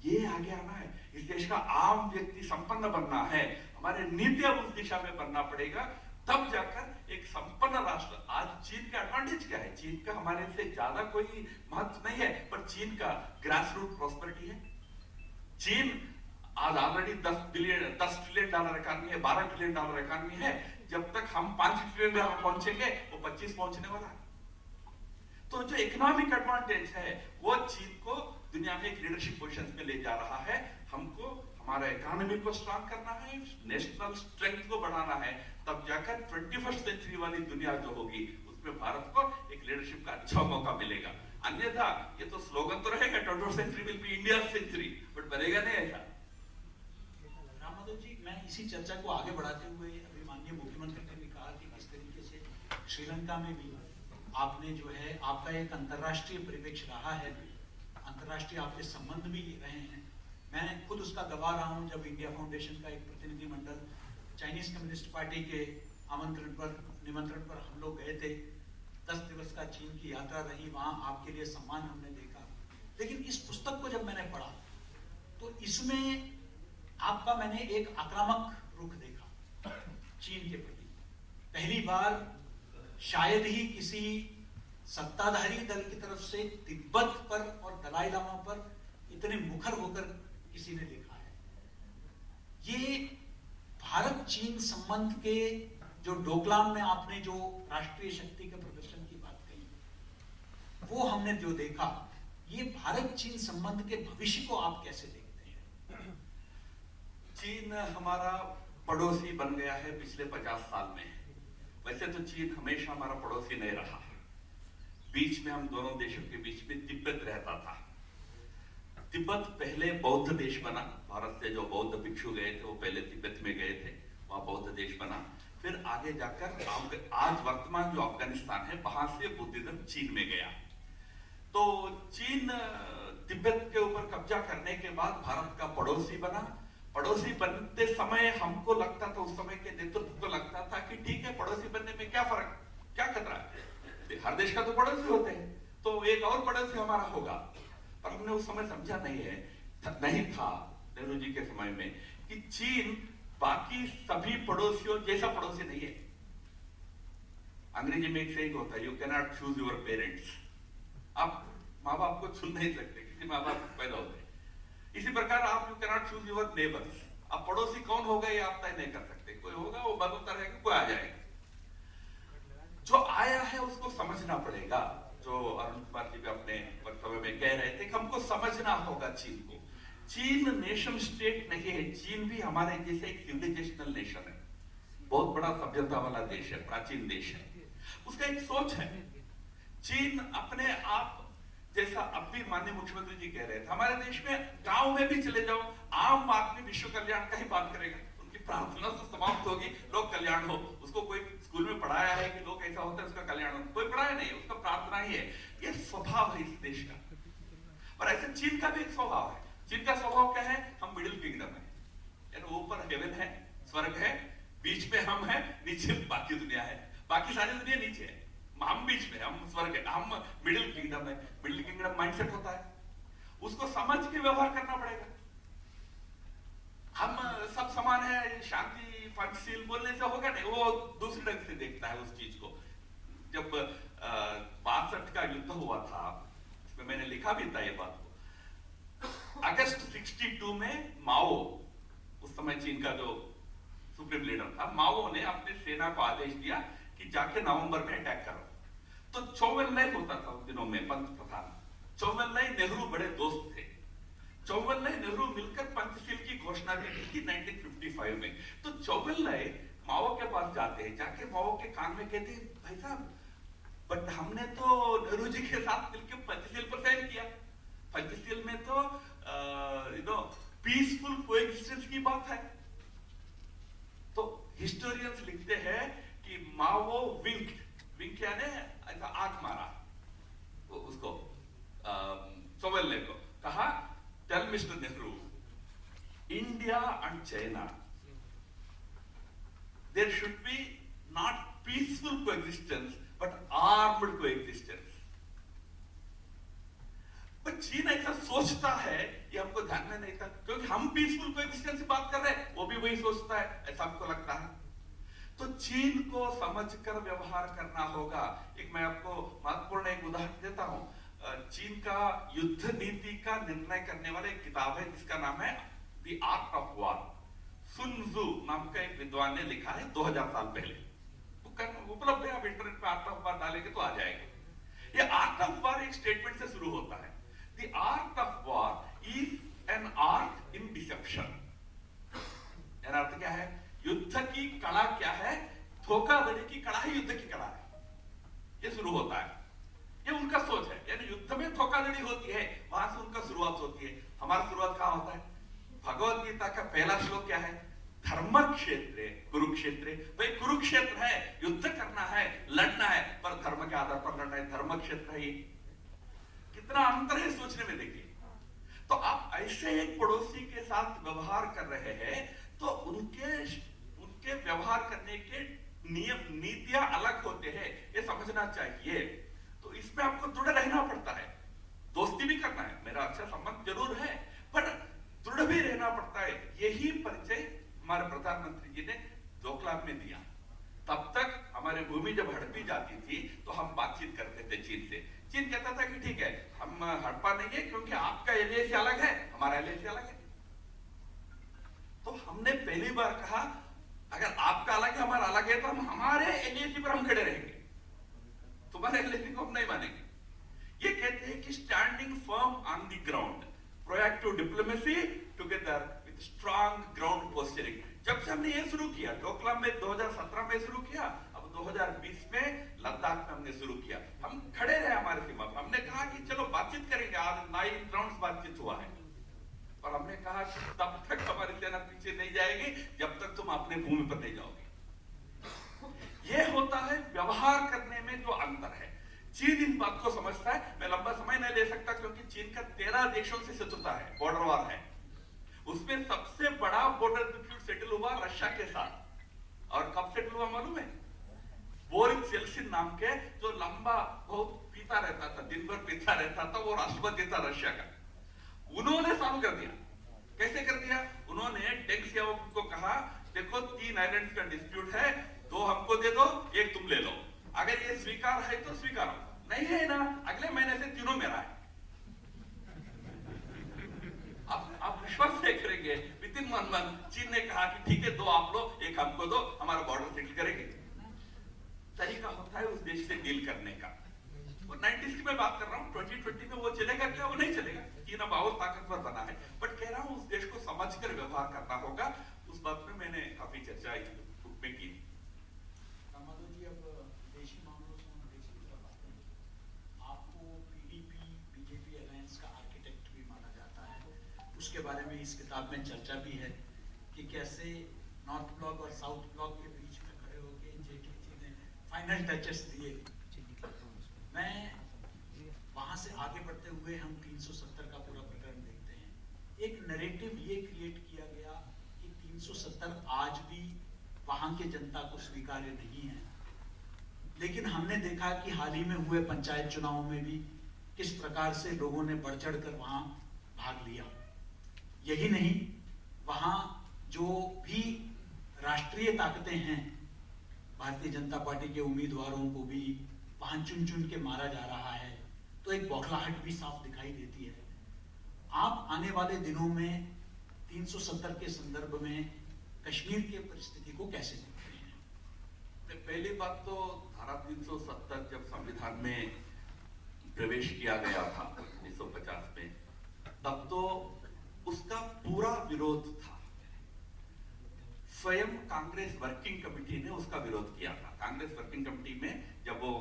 ये आगे आना है, इस देश का आम व्यक्ति संपन्न बनना है, हमारे नीतियां उस दिशा में बनना पड़ेगा, तब जाकर एक संपन्न राष्ट्र। आज चीन का एडवांटेज क्या है, चीन का हमारे से ज्यादा कोई महत्व नहीं है, पर चीन का ग्रास रूट प्रॉस्पेरिटी है, चीन आज ऑलरेडी 10 ट्रिलियन डॉलर इकॉनमी है, 12 ट्रिलियन डॉलर इकॉनमी है। जब तक हम 5 ट्रिलियन डॉलर पहुंचेंगे वो 25 पहुंचने वाला है। तो जो इकोनॉमिक एडवांटेज है वो चीन को दुनिया में एक लीडरशिप पोजीशन पे ले जा रहा है। हमको हमारा इकोनॉमी को स्ट्रॉन्ग करना है, नेशनल स्ट्रेंथ को बढ़ाना है, तब जाकर 21st सेंचुरी वाली दुनिया जो होगी उसमें भारत को एक लीडरशिप का अच्छा मौका मिलेगा। अन्यथा ये तो स्लोगन तो रहेगा 21st century will be India century, but बनेगा नहीं ऐसा। राम माधव जी, मैं इसी चर्चा को आगे बढ़ाते हुए अभी माननीय मुख्यमंत्री ने भी कहा कि किस तरीके से श्रीलंका में भी आपने जो है आपका एक अंतर्राष्ट्रीय परिप्रेक्ष्य रहा है, अंतर्राष्ट्रीय आपके संबंध भी रहे हैं। मैं खुद उसका गवाह रहा हूं जब इंडिया फाउंडेशन का एक प्रतिनिधिमंडल चाइनीज कम्युनिस्ट पार्टी के निमंत्रण पर हम लोग गए थे। 10 दिवस का चीन की यात्रा रही, वहां आपके लिए सम्मान हमने देखा। लेकिन इस पुस्तक को जब मैंने पढ़ा तो इसमें आपका मैंने एक आक्रामक रुख देखा चीन के प्रति। पहली बार शायद ही किसी सत्ताधारी दल की तरफ से तिब्बत पर और दलाई लामा पर इतने मुखर होकर किसी ने लिखा है। ये भारत चीन संबंध के जो डोकलाम में आपने जो राष्ट्रीय शक्ति के प्रदर्शन की बात कही, वो हमने जो देखा, ये भारत चीन संबंध के भविष्य को आप कैसे देखते हैं? चीन हमारा पड़ोसी बन गया है पिछले 50 साल में। वैसे तो चीन हमेशा हमारा पड़ोसी नहीं रहा। बीच में हम दोनों देशों के बीच में तिब्बत रहता था। तिब्बत पहले बौद्ध देश बना। भारत से जो बौद्ध भिक्षु गए थे वो पहले तिब्बत में गए थे, वहां बौद्ध देश बना। फिर आगे जाकर आज वर्तमान जो अफगानिस्तान है वहां से बुद्धिज्म चीन में गया। तो चीन तिब्बत के ऊपर कब्जा करने के बाद भारत का पड़ोसी बना। पड़ोसी बनते समय हमको लगता था, उस समय के नेतृत्व को लगता था कि ठीक है, पड़ोसी बनने में क्या फर्क, क्या खतरा है, हर देश का तो पड़ोसी होते हैं, तो एक और पड़ोसी हमारा होगा। पर हमने उस समय समझा नहीं था नेहरू जी के समय में कि चीन बाकी सभी पड़ोसियों जैसा पड़ोसी नहीं है। अंग्रेजी में एक सेइंग होता है, you can not choose your parents. आप माँ बाप को चुन नहीं सकते, किसी माँ बाप पैदा होते हैं। इसी प्रकार आप you can not choose your neighbours. अब पड़ोसी कौन होगा ये आप तय नहीं कर सकते। कोई होगा वो बदलता रहेगा, कोई आ जाएगा। जो आया है उसको समझना पड़ेगा। जो अरुण कुमार जी भी अपने वक्तव्य में कह रहे थे कि हमको समझना होगा चीन को। चीन नेशन स्टेट नहीं है, चीन भी हमारे जैसे एक सिविलाइजेशनल नेशन है, बहुत बड़ा सभ्यता वाला देश है, प्राचीन देश है। उसका एक सोच है। चीन अपने आप जैसा अब भी माननीय मुख्यमंत्री जी कह रहे थे, हमारे देश में गांव में भी चले जाओ, आम आदमी विश्व कल्याण का ही बात करेगा। उनकी प्रार्थना तो समाप्त होगी, लोक कल्याण हो। उसको कोई स्कूल में पढ़ाया है कि लोग ऐसा होता है उसका कल्याण हो? कोई पढ़ाया नहीं, उसका प्रार्थना ही है। ये स्वभाव है इस देश का। और ऐसे चीन का भी एक स्वभाव है। चीन का स्वभाव क्या है? हम मिडिल किंगडम है, यानी ऊपर हेवन है, स्वर्ग है, बीच में हम है, नीचे बाकी दुनिया है, बाकी सारी दुनिया नीचे है, हम बीच में, हम स्वर्ग है, हम मिडिल किंगडम है। मिडिल किंगडम माइंडसेट होता है, उसको समझ के व्यवहार करना पड़ेगा। हम सब समान है, शांति पंचशील बोलने से होगा नहीं, वो दूसरे ढंग से देखता है उस चीज को। जब 62 का युद्ध हुआ था, उसमें मैंने लिखा भी था ये बात को। अगस्त 62 में माओ, उस समय चीन का जो सुप्रीम लीडर था, माओ ने अपने सेना को आदेश दिया कि जाके नवंबर में अटैक करो। तो चौवनलाई होता था उस दिनों में पंत प्रधान। चौवनलाई नेहरू बड़े दोस्त थे। चौवनलाई नेहरू मिलकर पंचशील की घोषणा भी की थी 1955 में। तो चौवनलाई माओ के पास जाते हैं, जाके माओ के कान में कहते हैं, भाई साहब बट हमने तो नेहरू जी के साथ मिलकर पंचशील पर साइन किया। पंचशील में तो पीसफुल कोएग्जिस्टेंस की बात है। तो हिस्टोरियंस लिखते हैं कि माओ विंक यानी ऐसा आंख मारा उसको, चौवनलाई को कहा, tell mister Nehru, India and China there should be not peaceful coexistence but armed coexistence. पर चीन ऐसा सोचता है, ये हमको ध्यान में नहीं था, क्योंकि हम पीसफुल कोएग्जिस्टेंस की बात कर रहे हैं, वो भी वही सोचता है, ऐसा हमको लगता है। तो चीन को समझकर व्यवहार करना होगा। एक मैं आपको महत्वपूर्ण एक उदाहरण देता हूं। चीन का युद्ध नीति का निर्णय करने वाला एक किताब है जिसका नाम है the art of war. Soon Tzu नाम का एक विद्वान ने लिखा है 2000 साल पहले, उपलब्ध है, आप इंटरनेट पे आर्ट ऑफ वॉर डालेंगे तो आ जाएगा। ये आर्ट ऑफ वॉर एक स्टेटमेंट से शुरू होता है, the art of war is an art in deception. अर्थ क्या है? युद्ध की कला क्या है? धोखाधड़ी की कला ही युद्ध की कला है। ये शुरू होता है, ये उनका सोच है, यानी युद्ध में धोखाधड़ी होती है, वहां से उनका शुरुआत होती है। हमारा शुरुआत कहां होता है? भगवत गीता का पहला श्लोक क्या है? धर्म क्षेत्र कुरुक्षेत्र। भाई कुरुक्षेत्र है, युद्ध करना है, लड़ना है, पर धर्म के आधार पर लड़ना है, धर्म क्षेत्र है। कितना अंतर है सोचने में, देखिए। तो आप ऐसे एक पड़ोसी के साथ व्यवहार कर रहे हैं तो उनके व्यवहार करने के नियम नीतियां अलग होते हैं, ये समझना चाहिए। तो इसमें आपको दृढ़ रहना पड़ता है, दोस्ती भी करना है, मेरा अच्छा संबंध जरूर है, पर दृढ़ भी रहना पड़ता है। यही परिचय हमारे प्रधानमंत्री जी ने डोकलाम में दिया। तब तक हमारी भूमि जब हड़पी जाती थी तो हम बातचीत करते थे चीन से। चीन कहता था कि ठीक है, हम हड़पा नहीं है क्योंकि आपका एलएसी अलग है, हमारा एलएसी अलग है। तो हमने पहली बार कहा अगर आपका अलग है हमारा अलग है तो हम हमारे एलएसी पर हम खड़े रहेंगे, तुम्हारे एलएसी को हम नहीं मानेंगे। ये कहते हैं कि standing firm on the ground, proactive diplomacy together with strong ground posturing. जब से हमने ये शुरू किया, डोकलाम में 2017 में शुरू किया, अब 2020 में लद्दाख में हमने शुरू किया। हम खड़े रहे हमारे सीमा पर, हमने कहा कि चलो बातचीत करेंगे, आज 9 राउंड बातचीत हुआ है, और हमने कहा कि तब तक हमारी सेना पीछे नहीं जाएगी जब तक तुम अपने भूमि पर नहीं जाओगे। यह होता है व्यवहार करने में जो अंतर है। चीन इन बात को समझता है। मैं लंबा समय नहीं ले सकता क्योंकि चीन का 13 देशों से शत्रुता है, बॉर्डर वार है। उसमें सबसे बड़ा बॉर्डर डिस्प्यूट सेटल हुआ रशिया के साथ, और कब सेटल हुआ मालूम है? बोरिस येल्सिन नाम के जो लंबा बहुत पीता रहता था, दिन भर पीता रहता था, वो राष्ट्रपति था रशिया का, उन्होंने सॉल्व कर दिया। कैसे कर दिया? उन्होंने डेंग सियाओपिंग को कहा देखो 3 आइलैंड्स का डिस्प्यूट है, 2 हमको दे दो, 1 तुम ले लो, अगर ये स्वीकार है तो स्वीकारो, नहीं है ना अगले महीने से तीनों मेरा है। आप विश्वास से करेंगे, विद इन 1 मंथ चीन ने कहा कि ठीक है 2 आप लो, 1 हमको दो, हमारा बॉर्डर सेटल करेंगे। तरीका होता है उस देश से डील करने का। 90s की मैं बात कर रहा हूँ, 2020 में वो चलेगा क्या? वो नहीं चलेगा। चीन अब और ताकतवर बना है, बट कह रहा हूँ उस देश को समझकर व्यवहार करना होगा। उस बात में मैंने काफी चर्चा में की। रामाधव जी, अब देशी मामलों से हम देश की तरफ आते हैं। आपको पीडीपी बीजेपी अलायंस का आर्किटेक्ट भी माना जाता है, उसके बारे में इस किताब में चर्चा भी है कि कैसे नॉर्थ ब्लॉक और साउथ ब्लॉक के बीच में खड़े होकर जेटली जी ने फाइनल टचेस दिए। मैं वहां से आगे बढ़ते हुए हम 370 का पूरा प्रकरण देखते हैं। एक नैरेटिव ये क्रिएट किया गया कि 370 आज भी वहां के जनता को स्वीकार्य नहीं है, लेकिन हमने देखा कि हाल ही में हुए पंचायत चुनाव में भी किस प्रकार से लोगों ने बढ़ चढ़ कर वहां भाग लिया। यही नहीं, वहां जो भी राष्ट्रीय ताकतें हैं, भारतीय जनता पार्टी के उम्मीदवारों को भी वहां चुन चुन के मारा जा रहा है, तो एक बौखलाहट भी साफ दिखाई देती है। आप आने वाले दिनों में 370 के संदर्भ में कश्मीर की परिस्थिति को कैसे देखते हैं? पहली बात तो धारा 370 जब संविधान में प्रवेश किया गया था 1950 में, तब तो उसका पूरा विरोध था। स्वयं कांग्रेस वर्किंग कमेटी ने उसका विरोध किया था। कांग्रेस वर्किंग कमेटी में जब वो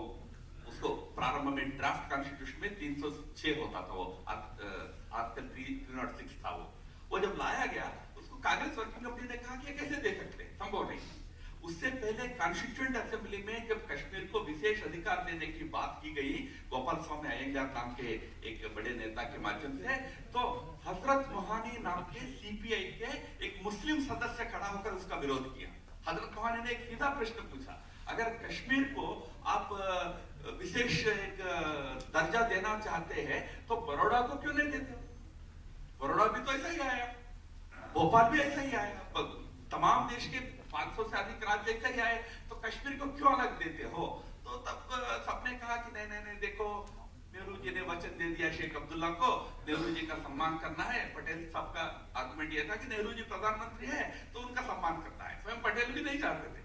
उसको प्रारंभ में ड्राफ्ट कॉन्स्टिट्यूशन में 306 होता था, वो आर्टिकल 306 था, वो जब लाया गया उसको कांग्रेस वर्किंग कमेटी ने कहा कि ये कैसे दे सकते हैं, संभव नहीं। उससे पहले कॉन्स्टिट्यूएंट असेंबली में जब कश्मीर को विशेष अधिकार देने की बात की गई गोपाल स्वामी अयंगार नाम के एक बड़े नेता के माध्यम से, तो हजरत मोहानी नाम के सीपीआई के एक मुस्लिम सदस्य खड़ा होकर उसका विरोध किया। हजरत मोहानी ने एक सीधा प्रश्न पूछा, अगर कश्मीर को आप विशेष एक दर्जा देना चाहते हैं तो बड़ौदा को क्यों नहीं देते? बड़ौदा भी तो ऐसा ही आया, भोपाल भी ऐसा ही आया, तमाम देश के 500 से अधिक राज्य ऐसा ही आए, तो कश्मीर को क्यों अलग देते हो? तो तब सबने कहा कि नहीं नहीं नहीं, देखो नेहरू जी ने वचन क्वेश्चन दे दिया शेख अब्दुल्ला को, नेहरू जी का सम्मान करना है। पटेल साहब का आर्गुमेंट यह था कि नेहरू जी प्रधानमंत्री है तो उनका सम्मान करना है। स्वयं पटेल भी नहीं चाहते थे,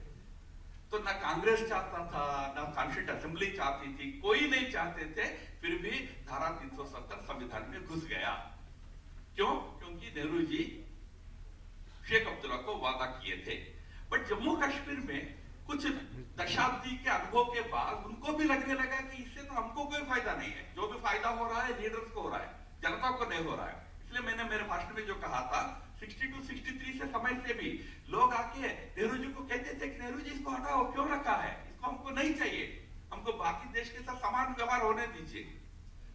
तो ना कांग्रेस चाहता था, ना कॉन्स्टिट्यूंट असेंबली चाहती थी, कोई नहीं चाहते थे। फिर भी धारा 370 संविधान में घुस गया। क्यों? क्योंकि नेहरू जी शेख अब्दुल्ला को वादा किए थे। बट जम्मू कश्मीर में कुछ दशाब्दी के अनुभव के बाद उनको भी लगने लगा कि इससे तो हमको कोई फायदा नहीं है। जो भी फायदा हो रहा है लीडर्स को हो रहा है, जनता को नहीं हो रहा है। इसलिए मैंने मेरे भाषण में जो कहा था 62 63 से समय से भी लोग आके नेहरू जी को कहते थे कि नेहरू जी इसको हटाओ, क्यों रखा है, इसको हमको नहीं चाहिए, हमको बाकी देश के साथ समान व्यवहार होने दीजिए।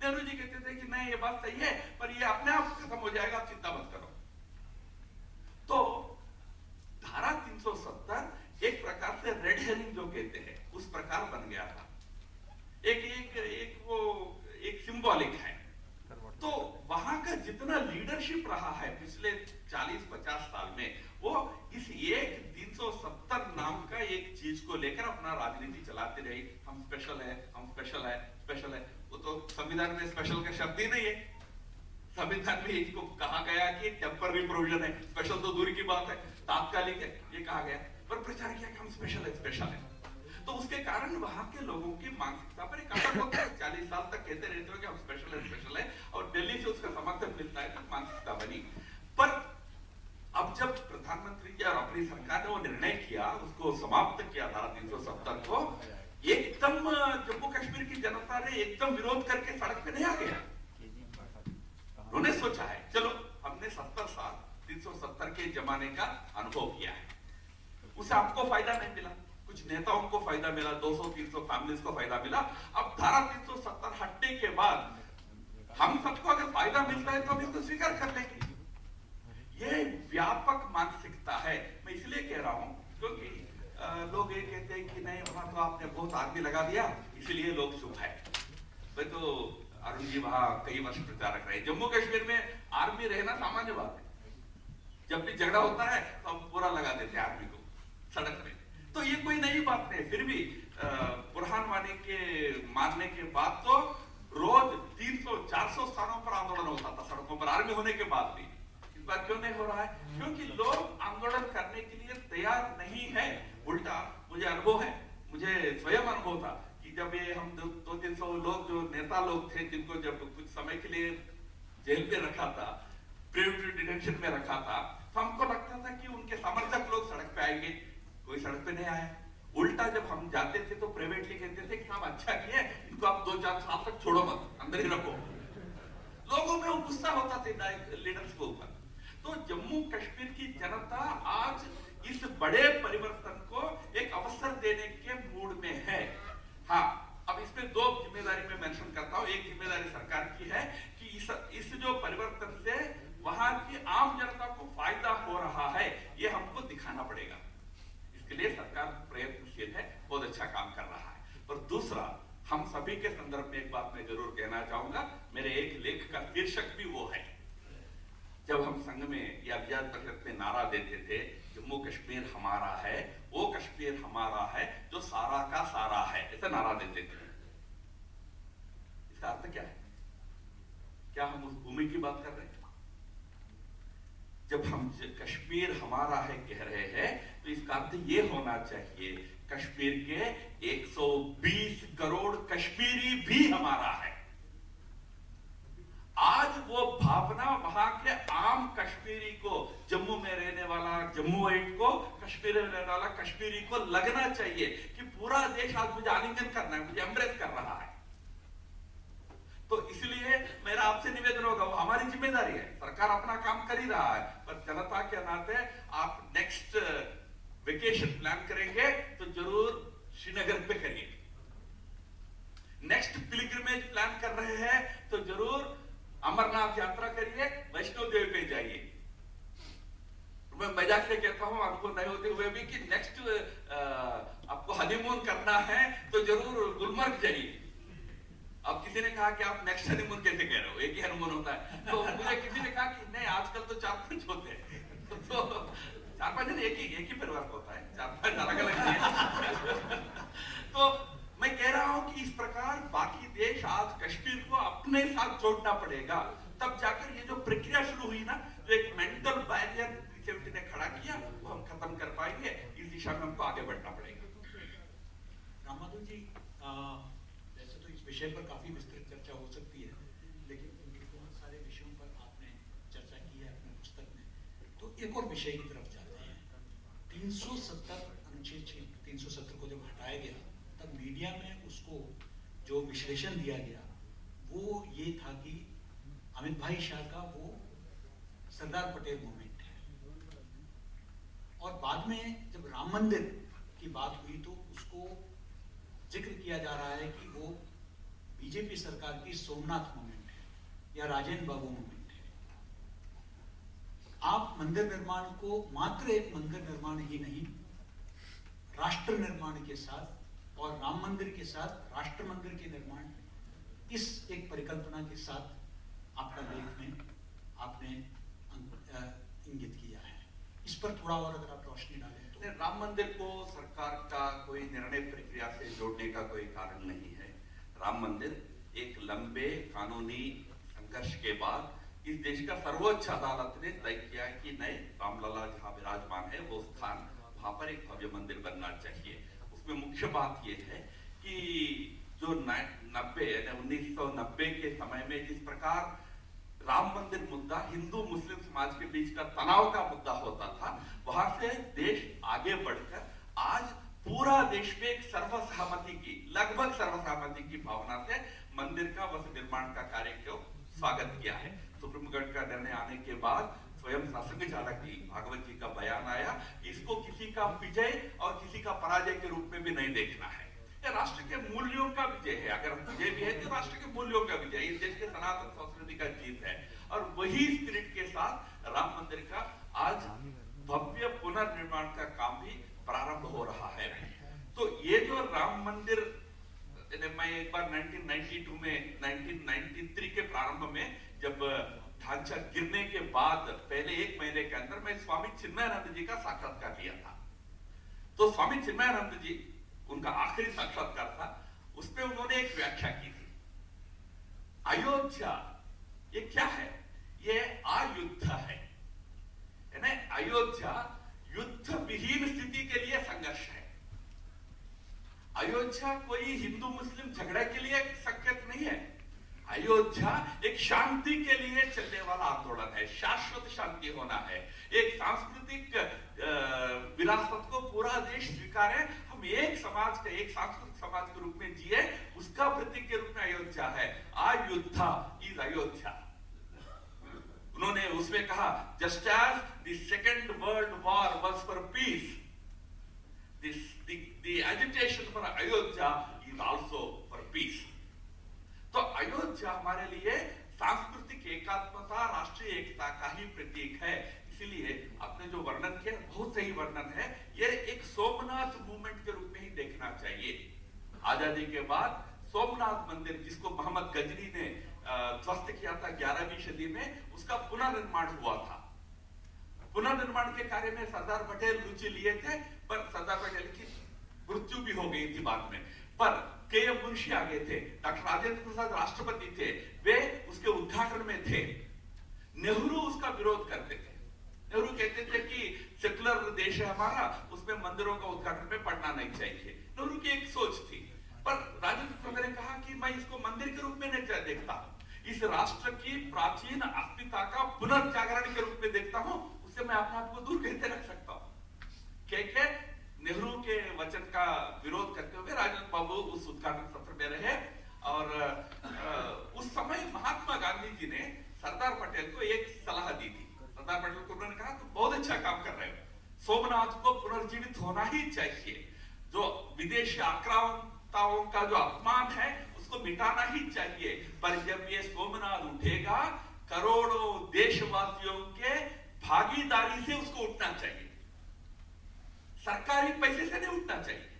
नेहरू जी कहते थे कि नहीं ये बात सही है पर ये अपने आप खत्म हो जाएगा, आप चिंता मत करो। तो धारा 370 एक प्रकार से रेड हेरिंग जो कहते हैं उस प्रकार बन गया था। एक सिंबॉलिक है। तो वहां का जितना लीडरशिप रहा है पिछले 40-50 साल में, वो इस एक 370 नाम का एक चीज को लेकर अपना राजनीति चलाते रहे। हम स्पेशल है, हम स्पेशल है, स्पेशल है। वो तो संविधान में स्पेशल का शब्द ही नहीं है। संविधान में इसको कहा गया कि टेम्पररी प्रोविजन है, स्पेशल तो दूर की बात है, तात्कालिक है, ये कहा गया। पर प्रचार किया कि हम स्पेशल है, स्पेशल है। तो उसके कारण वहां के लोगों की मानसिकता पर एक असर होता है। 40 साल तक कहते रहते हो कि हम स्पेशल है, स्पेशल है, और दिल्ली से उसका समर्थन मिलता है, तो मानसिकता बनी। पर अब जब प्रधानमंत्री जी और अपनी सरकार ने वो निर्णय किया, उसको समाप्त किया धारा 370 को, एकदम जम्मू कश्मीर की जनता ने एकदम विरोध करके सड़क पे नहीं आ गया। उन्होंने सोचा है चलो हमने 70 साल 370 के जमाने का अनुभव किया है, उसे हमको फायदा नहीं मिला, कुछ नेताओं को फायदा मिला, 200-300 फैमिलीज को फायदा मिला। अब धारा 370 हटने के बाद हम सबको अगर फायदा मिलता है तो हम इसको स्वीकार कर लेंगे। ये व्यापक मानसिकता है। मैं इसलिए कह रहा हूं क्योंकि लोग ये कहते हैं कि नहीं वहां तो आपने बहुत आदमी लगा दिया इसलिए लोग चुप है। मैं तो अरुण जी वहां कई वर्ष प्रचारक रहे। जम्मू कश्मीर में आर्मी रहना सामान्य बात है। जब भी झगड़ा होता है तो हम पूरा लगा देते हैं आर्मी को सड़क में, तो ये कोई नई बात नहीं। फिर भी बुरहान वानी के मारने के बाद तो रोज 300-400 स्थानों पर आंदोलन होता था सड़कों पर, आर्मी होने के बाद भी। इस बार क्यों नहीं हो रहा है? क्योंकि लोग आंदोलन करने के लिए तैयार नहीं है। उल्टा मुझे अनुभव है, मुझे स्वयं अनुभव था कि जब ये हम 200-300 लोग जो नेता लोग थे जिनको जब कुछ समय के लिए जेल में रखा था, प्रिवेंटिव डिटेंशन में रखा था, तो हमको लगता था कि उनके समर्थक लोग सड़क पे आएंगे। कोई सड़क पे नहीं आया। उल्टा जब हम जाते थे तो प्राइवेटली कहते थे कि हम अच्छा किए, इनको आप 2-4 साल तक छोड़ो मत, अंदर ही रखो। लोगों में वो गुस्सा होता था लीडर्स के ऊपर। तो जम्मू कश्मीर की जनता आज इस बड़े परिवर्तन को एक अवसर देने के मूड में है। हाँ, अब इसमें 2 जिम्मेदारी मैं मेंशन करता हूं। एक जिम्मेदारी सरकार की है कि इस जो परिवर्तन से वहां की आम जनता को फायदा हो रहा है, ये हमको दिखाना पड़ेगा। इसके लिए सरकार प्रयत्नशील है, बहुत अच्छा काम कर रहा है। और दूसरा, हम सभी के संदर्भ में एक बात मैं जरूर कहना चाहूंगा। मेरे एक लेख का शीर्षक भी वो है। जब हम संघ में या विधान परिषद में नारा देते थे जम्मू कश्मीर हमारा है, वो कश्मीर हमारा है जो सारा का सारा है, ऐसा नारा देते थे। इसका अर्थ क्या है? क्या हम उस भूमि की बात कर रहे हैं? जब हम कश्मीर हमारा है कह रहे हैं तो इसका अर्थ ये होना चाहिए कश्मीर के 120 करोड़ कश्मीरी भी हमारा है। आज वो भावना वहां के आम कश्मीरी को, जम्मू में रहने वाला जम्मूइट को, कश्मीर में रहने वाला कश्मीरी को लगना चाहिए कि पूरा देश आज मुझे आलिंगन करना है, मुझे एम्ब्रेस कर रहा है। तो इसलिए मेरा आपसे निवेदन होगा, वो हमारी जिम्मेदारी है। सरकार अपना काम कर ही रहा है, पर जनता के नाते आप नेक्स्ट वेकेशन प्लान करेंगे तो जरूर श्रीनगर पे करिए। नेक्स्ट पिलग्रिमेज प्लान कर रहे हैं तो जरूर अमरनाथ यात्रा करिए, वैष्णो देवी पे जाइए। मैं मजाक से कहता हूं आपको नहीं होते हुए भी कि नेक्स्ट आपको हनीमून करना है तो जरूर गुलमर्ग जाइए। अब किसी ने कहा कि आप नेक्स्ट हनीमून कैसे कह रहे हो, एक ही हनीमून होता है। तो मुझे किसी ने कहा कि नहीं आजकल तो 4-5 होते हैं। तो 4-5 दिन एक ही परिवार होता है, 4-5 अलग-अलग। तो मैं कह रहा हूं कि इस प्रकार बाकी देश आज कश्मीर को अपने उन्हें साथ जोड़ना पड़ेगा, तब जाकर ये जो प्रक्रिया शुरू हुई ना, जो एक मेंटल बैरियर पीछे ने खड़ा किया, वो हम खत्म कर पाएंगे। इस दिशा में हमको आगे बढ़ना पड़ेगा। राम माधव जी, वैसे तो इस विषय पर काफी विस्तृत चर्चा हो सकती है, लेकिन बहुत सारे विषयों पर आपने चर्चा की है अपने पुस्तक में, तो एक और विषय की तरफ जाते हैं। 370 अनुच्छेद 370 को जब हटाया गया, तब मीडिया में उसको जो विश्लेषण दिया गया वो ये था कि अमित भाई शाह का वो सरदार पटेल मूवमेंट है, और बाद में जब राम मंदिर की बात हुई तो उसको जिक्र किया जा रहा है कि वो बीजेपी सरकार की सोमनाथ मूवमेंट है या राजेंद्र बाबू मूवमेंट है। आप मंदिर निर्माण को मात्र एक मंदिर निर्माण ही नहीं, राष्ट्र निर्माण के साथ और राम मंदिर के साथ राष्ट्र मंदिर के निर्माण, इस एक परिकल्पना के साथ आपका लेख में आपने इंगित किया है। इस पर थोड़ा और अगर आप रोशनी डालें तो। राम मंदिर को सरकार का कोई निर्णय प्रक्रिया से जोड़ने का कोई कारण नहीं है। राम मंदिर एक लंबे कानूनी संघर्ष के बाद इस देश का सर्वोच्च अदालत ने तय किया है कि नहीं, रामलला जहां विराजमान है वो स्थान, वहां पर एक भव्य मंदिर बनना चाहिए। उसमें मुख्य बात यह है कि जो 1990 के समय में जिस प्रकार राम मंदिर मुद्दा हिंदू मुस्लिम समाज के बीच का तनाव का मुद्दा होता था, वहां से देश आगे बढ़कर आज पूरा देश में एक सर्वसहमति की, लगभग सर्वसहमति की भावना से मंदिर का वस्त्र निर्माण का कार्य को स्वागत किया है। सुप्रीम कोर्ट का निर्णय आने के बाद स्वयं शासक चालक जी भागवत जी का बयान आया कि इसको किसी का विजय और किसी का पराजय के रूप में भी नहीं देखना है, ये राष्ट्र के मूल्यों का विजय है। अगर विजय भी है तो राष्ट्र के मूल्यों का विजय, इस देश के सनातन संस्कृति का जीत है। और वही स्पिरिट के साथ राम मंदिर का आज भव्य पुनर्निर्माण का काम भी प्रारंभ हो रहा है। तो ये जो राम मंदिर, मैं एक बार 1992 में 1993 के प्रारंभ में जब ढांचा गिरने के बाद पहले एक महीने के अंदर मैं स्वामी चिन्मयानंद जी का साक्षात्कार लिया था। तो स्वामी चिन्मयानंद जी, उनका आखिरी साक्षात्कार था, उसमें उन्होंने एक व्याख्या की थी। अयोध्या ये क्या है? ये अयुद्ध है। अयोध्या युद्ध विहीन स्थिति के लिए संघर्ष है। अयोध्या कोई हिंदू मुस्लिम झगड़े के लिए संकेत नहीं है। अयोध्या एक शांति के लिए चलने वाला आंदोलन है, शाश्वत शांति होना है। एक सांस्कृतिक विरासत को पूरा देश स्वीकारे, हम एक समाज के, एक सांस्कृतिक समाज के रूप में जिए, उसका प्रतीक के रूप में अयोध्या है। अयोध्या इज अयोध्या। उन्होंने उसमें कहा, just as the second world war was for peace, the agitation for Ayodhya is also for peace. तो अयोध्या हमारे लिए सांस्कृतिक एकात्मता, राष्ट्रीय एकता का ही प्रतीक है। इसीलिए आपने जो वर्णन किया बहुत सही वर्णन है। ये एक सोमनाथ मूवमेंट के रूप में ही देखना चाहिए। आजादी के बाद सोमनाथ मंदिर, जिसको मोहम्मद गजनी ने ध्वस्त किया था 11वीं सदी में, उसका पुनर्निर्माण हुआ था। पुनर्निर्माण के कार्य में सरदार पटेल रुचि लिए थे, पर सरदार पटेल की मृत्यु भी हो गई थी बाद में। पर के.एम. मुंशी आगे थे, डॉक्टर राजेंद्र प्रसाद राष्ट्रपति थे, वे उसके उद्घाटन में थे। नेहरू उसका विरोध करते थे। नेहरू कहते थे कि सेकुलर देश है हमारा, उसमें मंदिरों का उद्घाटन में पढ़ना नहीं चाहिए। नेहरू की एक सोच थी। पर राजेंद्र प्रसाद ने कहा कि मैं इसको मंदिर के रूप में नहीं देखता हूं, इस राष्ट्र की प्राचीन अस्मिता का पुनर्जागरण के रूप में देखता हूं, उससे मैं अपने आप को दूर कैसे रख सकता हूं। नेहरू के वचन का विरोध करते हुए राजेंद्र बाबू उस उद्घाटन सत्र में रहे। और उस समय महात्मा गांधी जी ने सरदार पटेल को एक सलाह दी थी। सरदार पटेल को उन्होंने कहा, तुम बहुत अच्छा काम कर रहे हो, सोमनाथ को पुनर्जीवित होना ही चाहिए। जो विदेशी आक्रामकताओं का जो अपमान है उसको मिटाना ही चाहिए। पर जब ये सोमनाथ उठेगा, करोड़ों देशवासियों के भागीदारी से उसको उठना चाहिए, सरकारी पैसे से नहीं उठना चाहिए।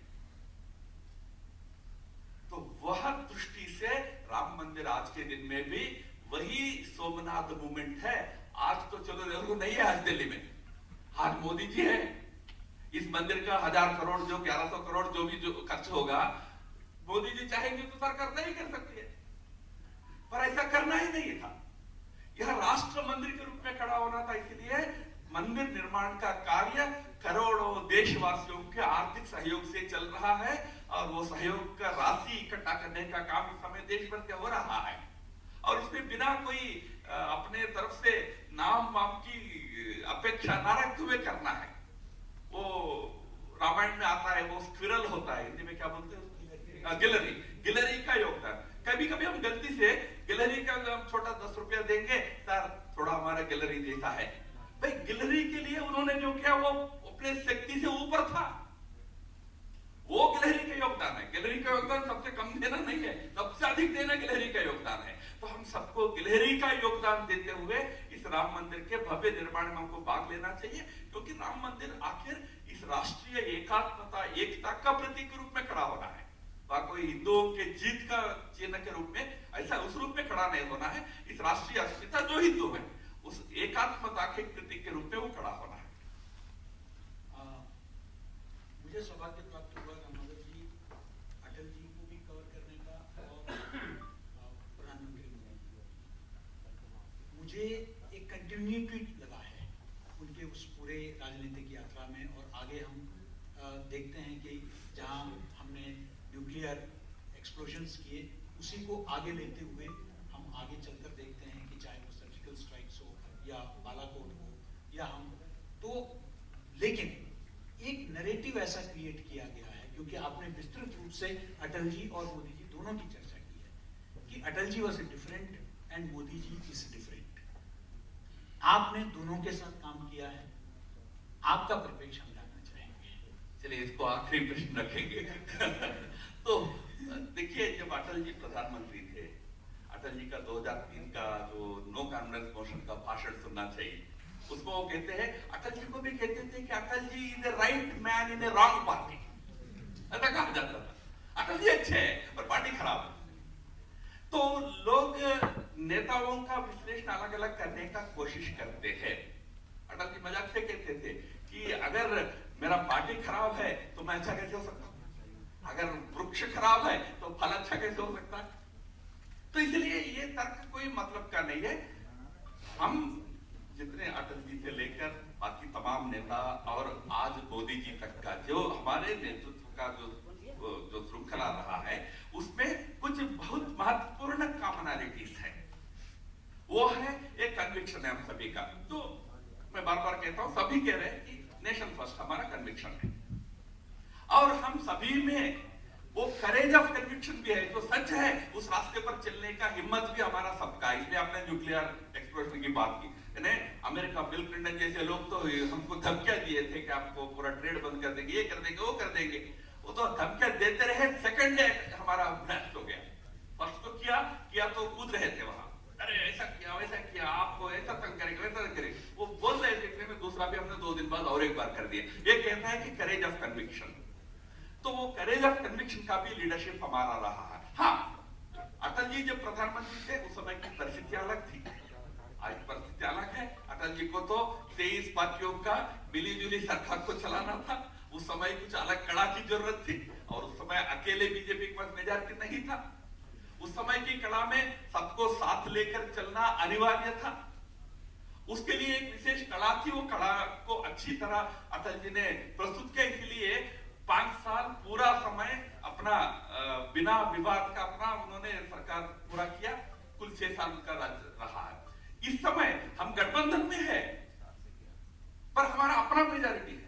तो वह दृष्टि से राम मंदिर आज के दिन में भी वही सोमनाथ मूवमेंट है। आज तो चलो नेहरू नहीं है आज दिल्ली में, आज मोदी जी है। इस मंदिर का 1000 करोड़ जो 1100 करोड़ जो भी खर्च होगा, मोदी जी चाहेंगे तो सरकार नहीं कर सकती है, पर ऐसा वो सहयोग का राशि इकट्ठा करने का काम इस समय देश भर से हो रहा है, और उसमें बिना कोई अपने तरफ से नाम वाम की अपेक्षा न रखते हुए करना है। वो रामायण में आता है, वो स्क्विरल होता है, हिंदी में क्या बोलते हैं, गिलहरी का योगदान। कभी कभी हम गलती से गिलहरी का हम छोटा 10 रुपया देंगे सर, थोड़ा हमारा गिलहरी जैसा है। भाई गिलहरी के लिए उन्होंने जो किया वो अपने शक्ति से ऊपर था, वो गिलहरी का योगदान है। गिलहरी का योगदान सबसे कम देना नहीं है, सबसे अधिक देना गिलहरी का योगदान है। तो हम सबको गिलहरी का योगदान देते हुए इस राम मंदिर के भव्य निर्माण में हमको भाग लेना चाहिए, क्योंकि राम मंदिर आखिर इस राष्ट्रीय एकात्मता, एकता का प्रतीक के रूप में खड़ा होना है। वहां कोई हिंदुओं के जीत का चिन्ह के रूप में, ऐसा उस रूप में खड़ा नहीं होना है। इस राष्ट्रीय अस्मिता जो हिंदू है, उस एकात्मता के प्रतीक के रूप में वो खड़ा होना है। मुझे सौभाग्य प्राप्त हुआ दामोदर जी, अटल जी को भी कवर करने का और प्रधानमंत्री मोदी। मुझे एक कंटिन्यूटी लगा है उनके उस पूरे राजनीतिक यात्रा में, और आगे हम देखते हैं कि जहां हमने न्यूक्लियर एक्सप्लोजन्स किए, उसी को आगे लेते हुए हम आगे चलकर देखते हैं कि चाहे वो सर्जिकल स्ट्राइक्स हो या बालाकोट हो या हम तो, लेकिन एक नैरेटिव ऐसा क्रिएट किया गया है, क्योंकि आपने विस्तृत रूप से अटल जी और मोदी जी दोनों की चर्चा की है कि Atal ji was different and Modi ji is different. आपने दोनों के साथ काम किया है, आपका परिप्रेक्ष्य हम जानना चाहेंगे। चलिए इसको आखिरी प्रश्न रखेंगे। तो देखिए, जब अटल जी प्रधानमंत्री थे, अटल जी का 2003 का जो नो कॉन्फिडेंस मोशन का भाषण सुनना चाहिए, उसको वो कहते हैं, अटल जी को भी कहते थे कि Atal ji is a right man in a wrong party, ऐसा कहा जाता था। अटल जी अच्छे हैं और पार्टी खराब है। तो लोग नेताओं का विश्लेषण अलग अलग करने का कोशिश करते हैं। अटल जी मजाक से कहते थे कि अगर मेरा पार्टी खराब है तो मैं अच्छा कैसे हो सकता हूं, अगर वृक्ष खराब है तो फल अच्छा कैसे हो सकता है। तो इसलिए ये तर्क कोई मतलब का नहीं है। हम जितने अटल जी से लेकर बाकी तमाम नेता और आज मोदी जी तक का जो हमारे नेतृत्व का जो श्रृंखला रहा है, उसमें कुछ बहुत महत्वपूर्ण कॉमनैलिटीज है। वो है एक कन्विक्शन है हम सभी का, जो मैं बार बार कहता हूं, सभी कह रहे हैं कि नेशन फर्स्ट हमारा कन्विक्शन है, और हम सभी में वो करेज ऑफ कन्विक्शन भी है, जो सच है उस रास्ते पर चलने का हिम्मत भी हमारा सबका। इसलिए आपने न्यूक्लियर एक्सप्लोजन की बात की, अमेरिका बिल क्लिंटन जैसे लोग तो हमको धमकियां दिए थे कि आपको पूरा ट्रेड बंद कर देंगे, ये कर देंगे, वो कर देंगे। वो तो धमकियां देते रहे, सेकंड डे हमारा ब्लास्ट हो गया। फर्स्ट तो किया तो कूद रहे थे वहां, अरे ऐसा किया वैसा किया, आपको ऐसा तंग करेंगे वैसा करेंगे। वो बोल रहे थे, इतने में दूसरा भी हमने 2 दिन बाद और एक बार कर दिया। ये कहता है कि करेज ऑफ कन्विक्शन। तो वो करेज ऑफ कन्विक्शन का भी लीडरशिप हमारा रहा है। हाँ, अटल जी जब प्रधानमंत्री थे उस समय की परिस्थिति अलग थी, आज परिस्थिति अलग है। अटल जी को तो 23 पार्टियों का मिली-जुली सरकार को चलाना था। उस समय कुछ अलग कड़ा की जरूरत थी, और उस समय अकेले बीजेपी के पास मेजॉरिटी नहीं था। उस समय की कड़ा में सबको साथ लेकर चलना अनिवार्य था। उसके लिए एक विशेष कड़ा थी, वो कड़ा को अच्छी तरह अटल जी ने प्रस्तुत किया। इसलिए 5 साल पूरा समय अपना बिना विवाद का अपना उन्होंने सरकार पूरा किया। कुल 6 साल उनका राज्य रहा है। इस समय हम गठबंधन में है, पर हमारा अपना मेजॉरिटी है।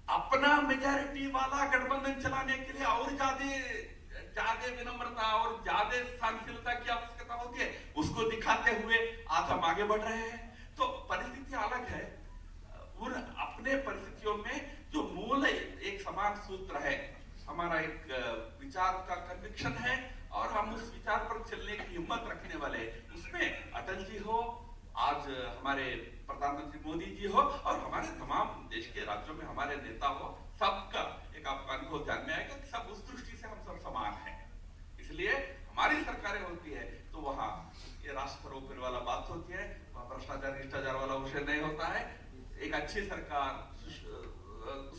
अपना मेजॉरिटी वाला गठबंधन चलाने के लिए और ज्यादा विनम्रता और ज्यादा सहनशीलता की आवश्यकता होती है। उसको दिखाते हुए आज हम आगे बढ़ रहे हैं। तो परिस्थिति अलग है। उन अपने परिस्थितियों में जो मूल एक समान सूत्र है, हमारा एक विचार का कन्विक्शन है, और हम उस विचार पर चलने की हिम्मत रखने वाले हैं। उसमें अटल जी हो, आज हमारे प्रधानमंत्री मोदी जी हो, और हमारे तमाम देश के राज्यों में हमारे नेता हो, सबका एक आपका अनुभव ध्यान में आएगा कि सब उस दृष्टि से हम सब समान हैं। इसलिए हमारी सरकारें होती है तो वहां ये राष्ट्र सर्वोपरि वाला बात होती है, वहां भ्रष्टाचार वाला विषय नहीं होता है। एक अच्छी सरकार,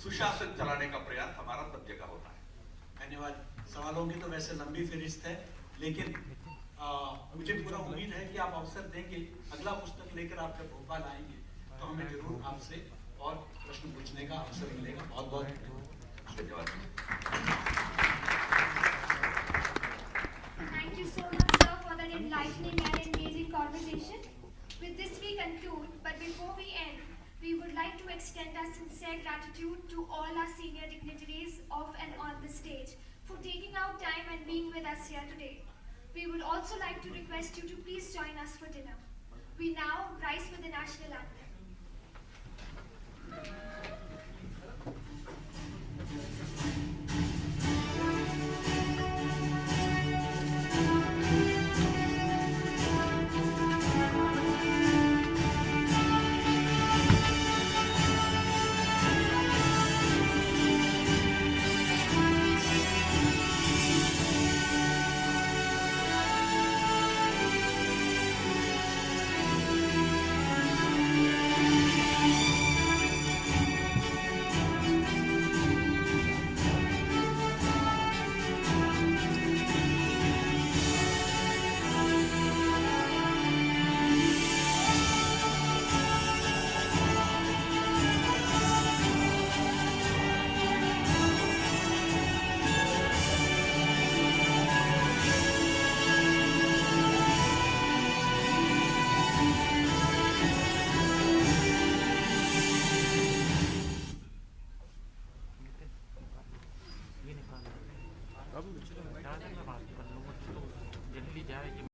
सुशासन चलाने का प्रयास हमारा सब जगह होता है। धन्यवाद। सवालों की तो वैसे लंबी फहरिस्त है, लेकिन मुझे पूरा उम्मीद है कि आप अवसर देंगे। अगला पुस्तक लेकर आप जब भोपाल आएंगे तो हमें जरूर आपसे और प्रश्न पूछने का अवसर मिलेगा। बहुत बहुत धन्यवाद। enlightening and engaging conversation. With this we conclude, but before we end, we would like to extend our sincere gratitude to all our senior dignitaries off and on the stage for taking out time and being with us here today. We would also like to request you to please join us for dinner. We now rise for the national anthem. अब बात कर लूँगा तो जल्दी जाए कि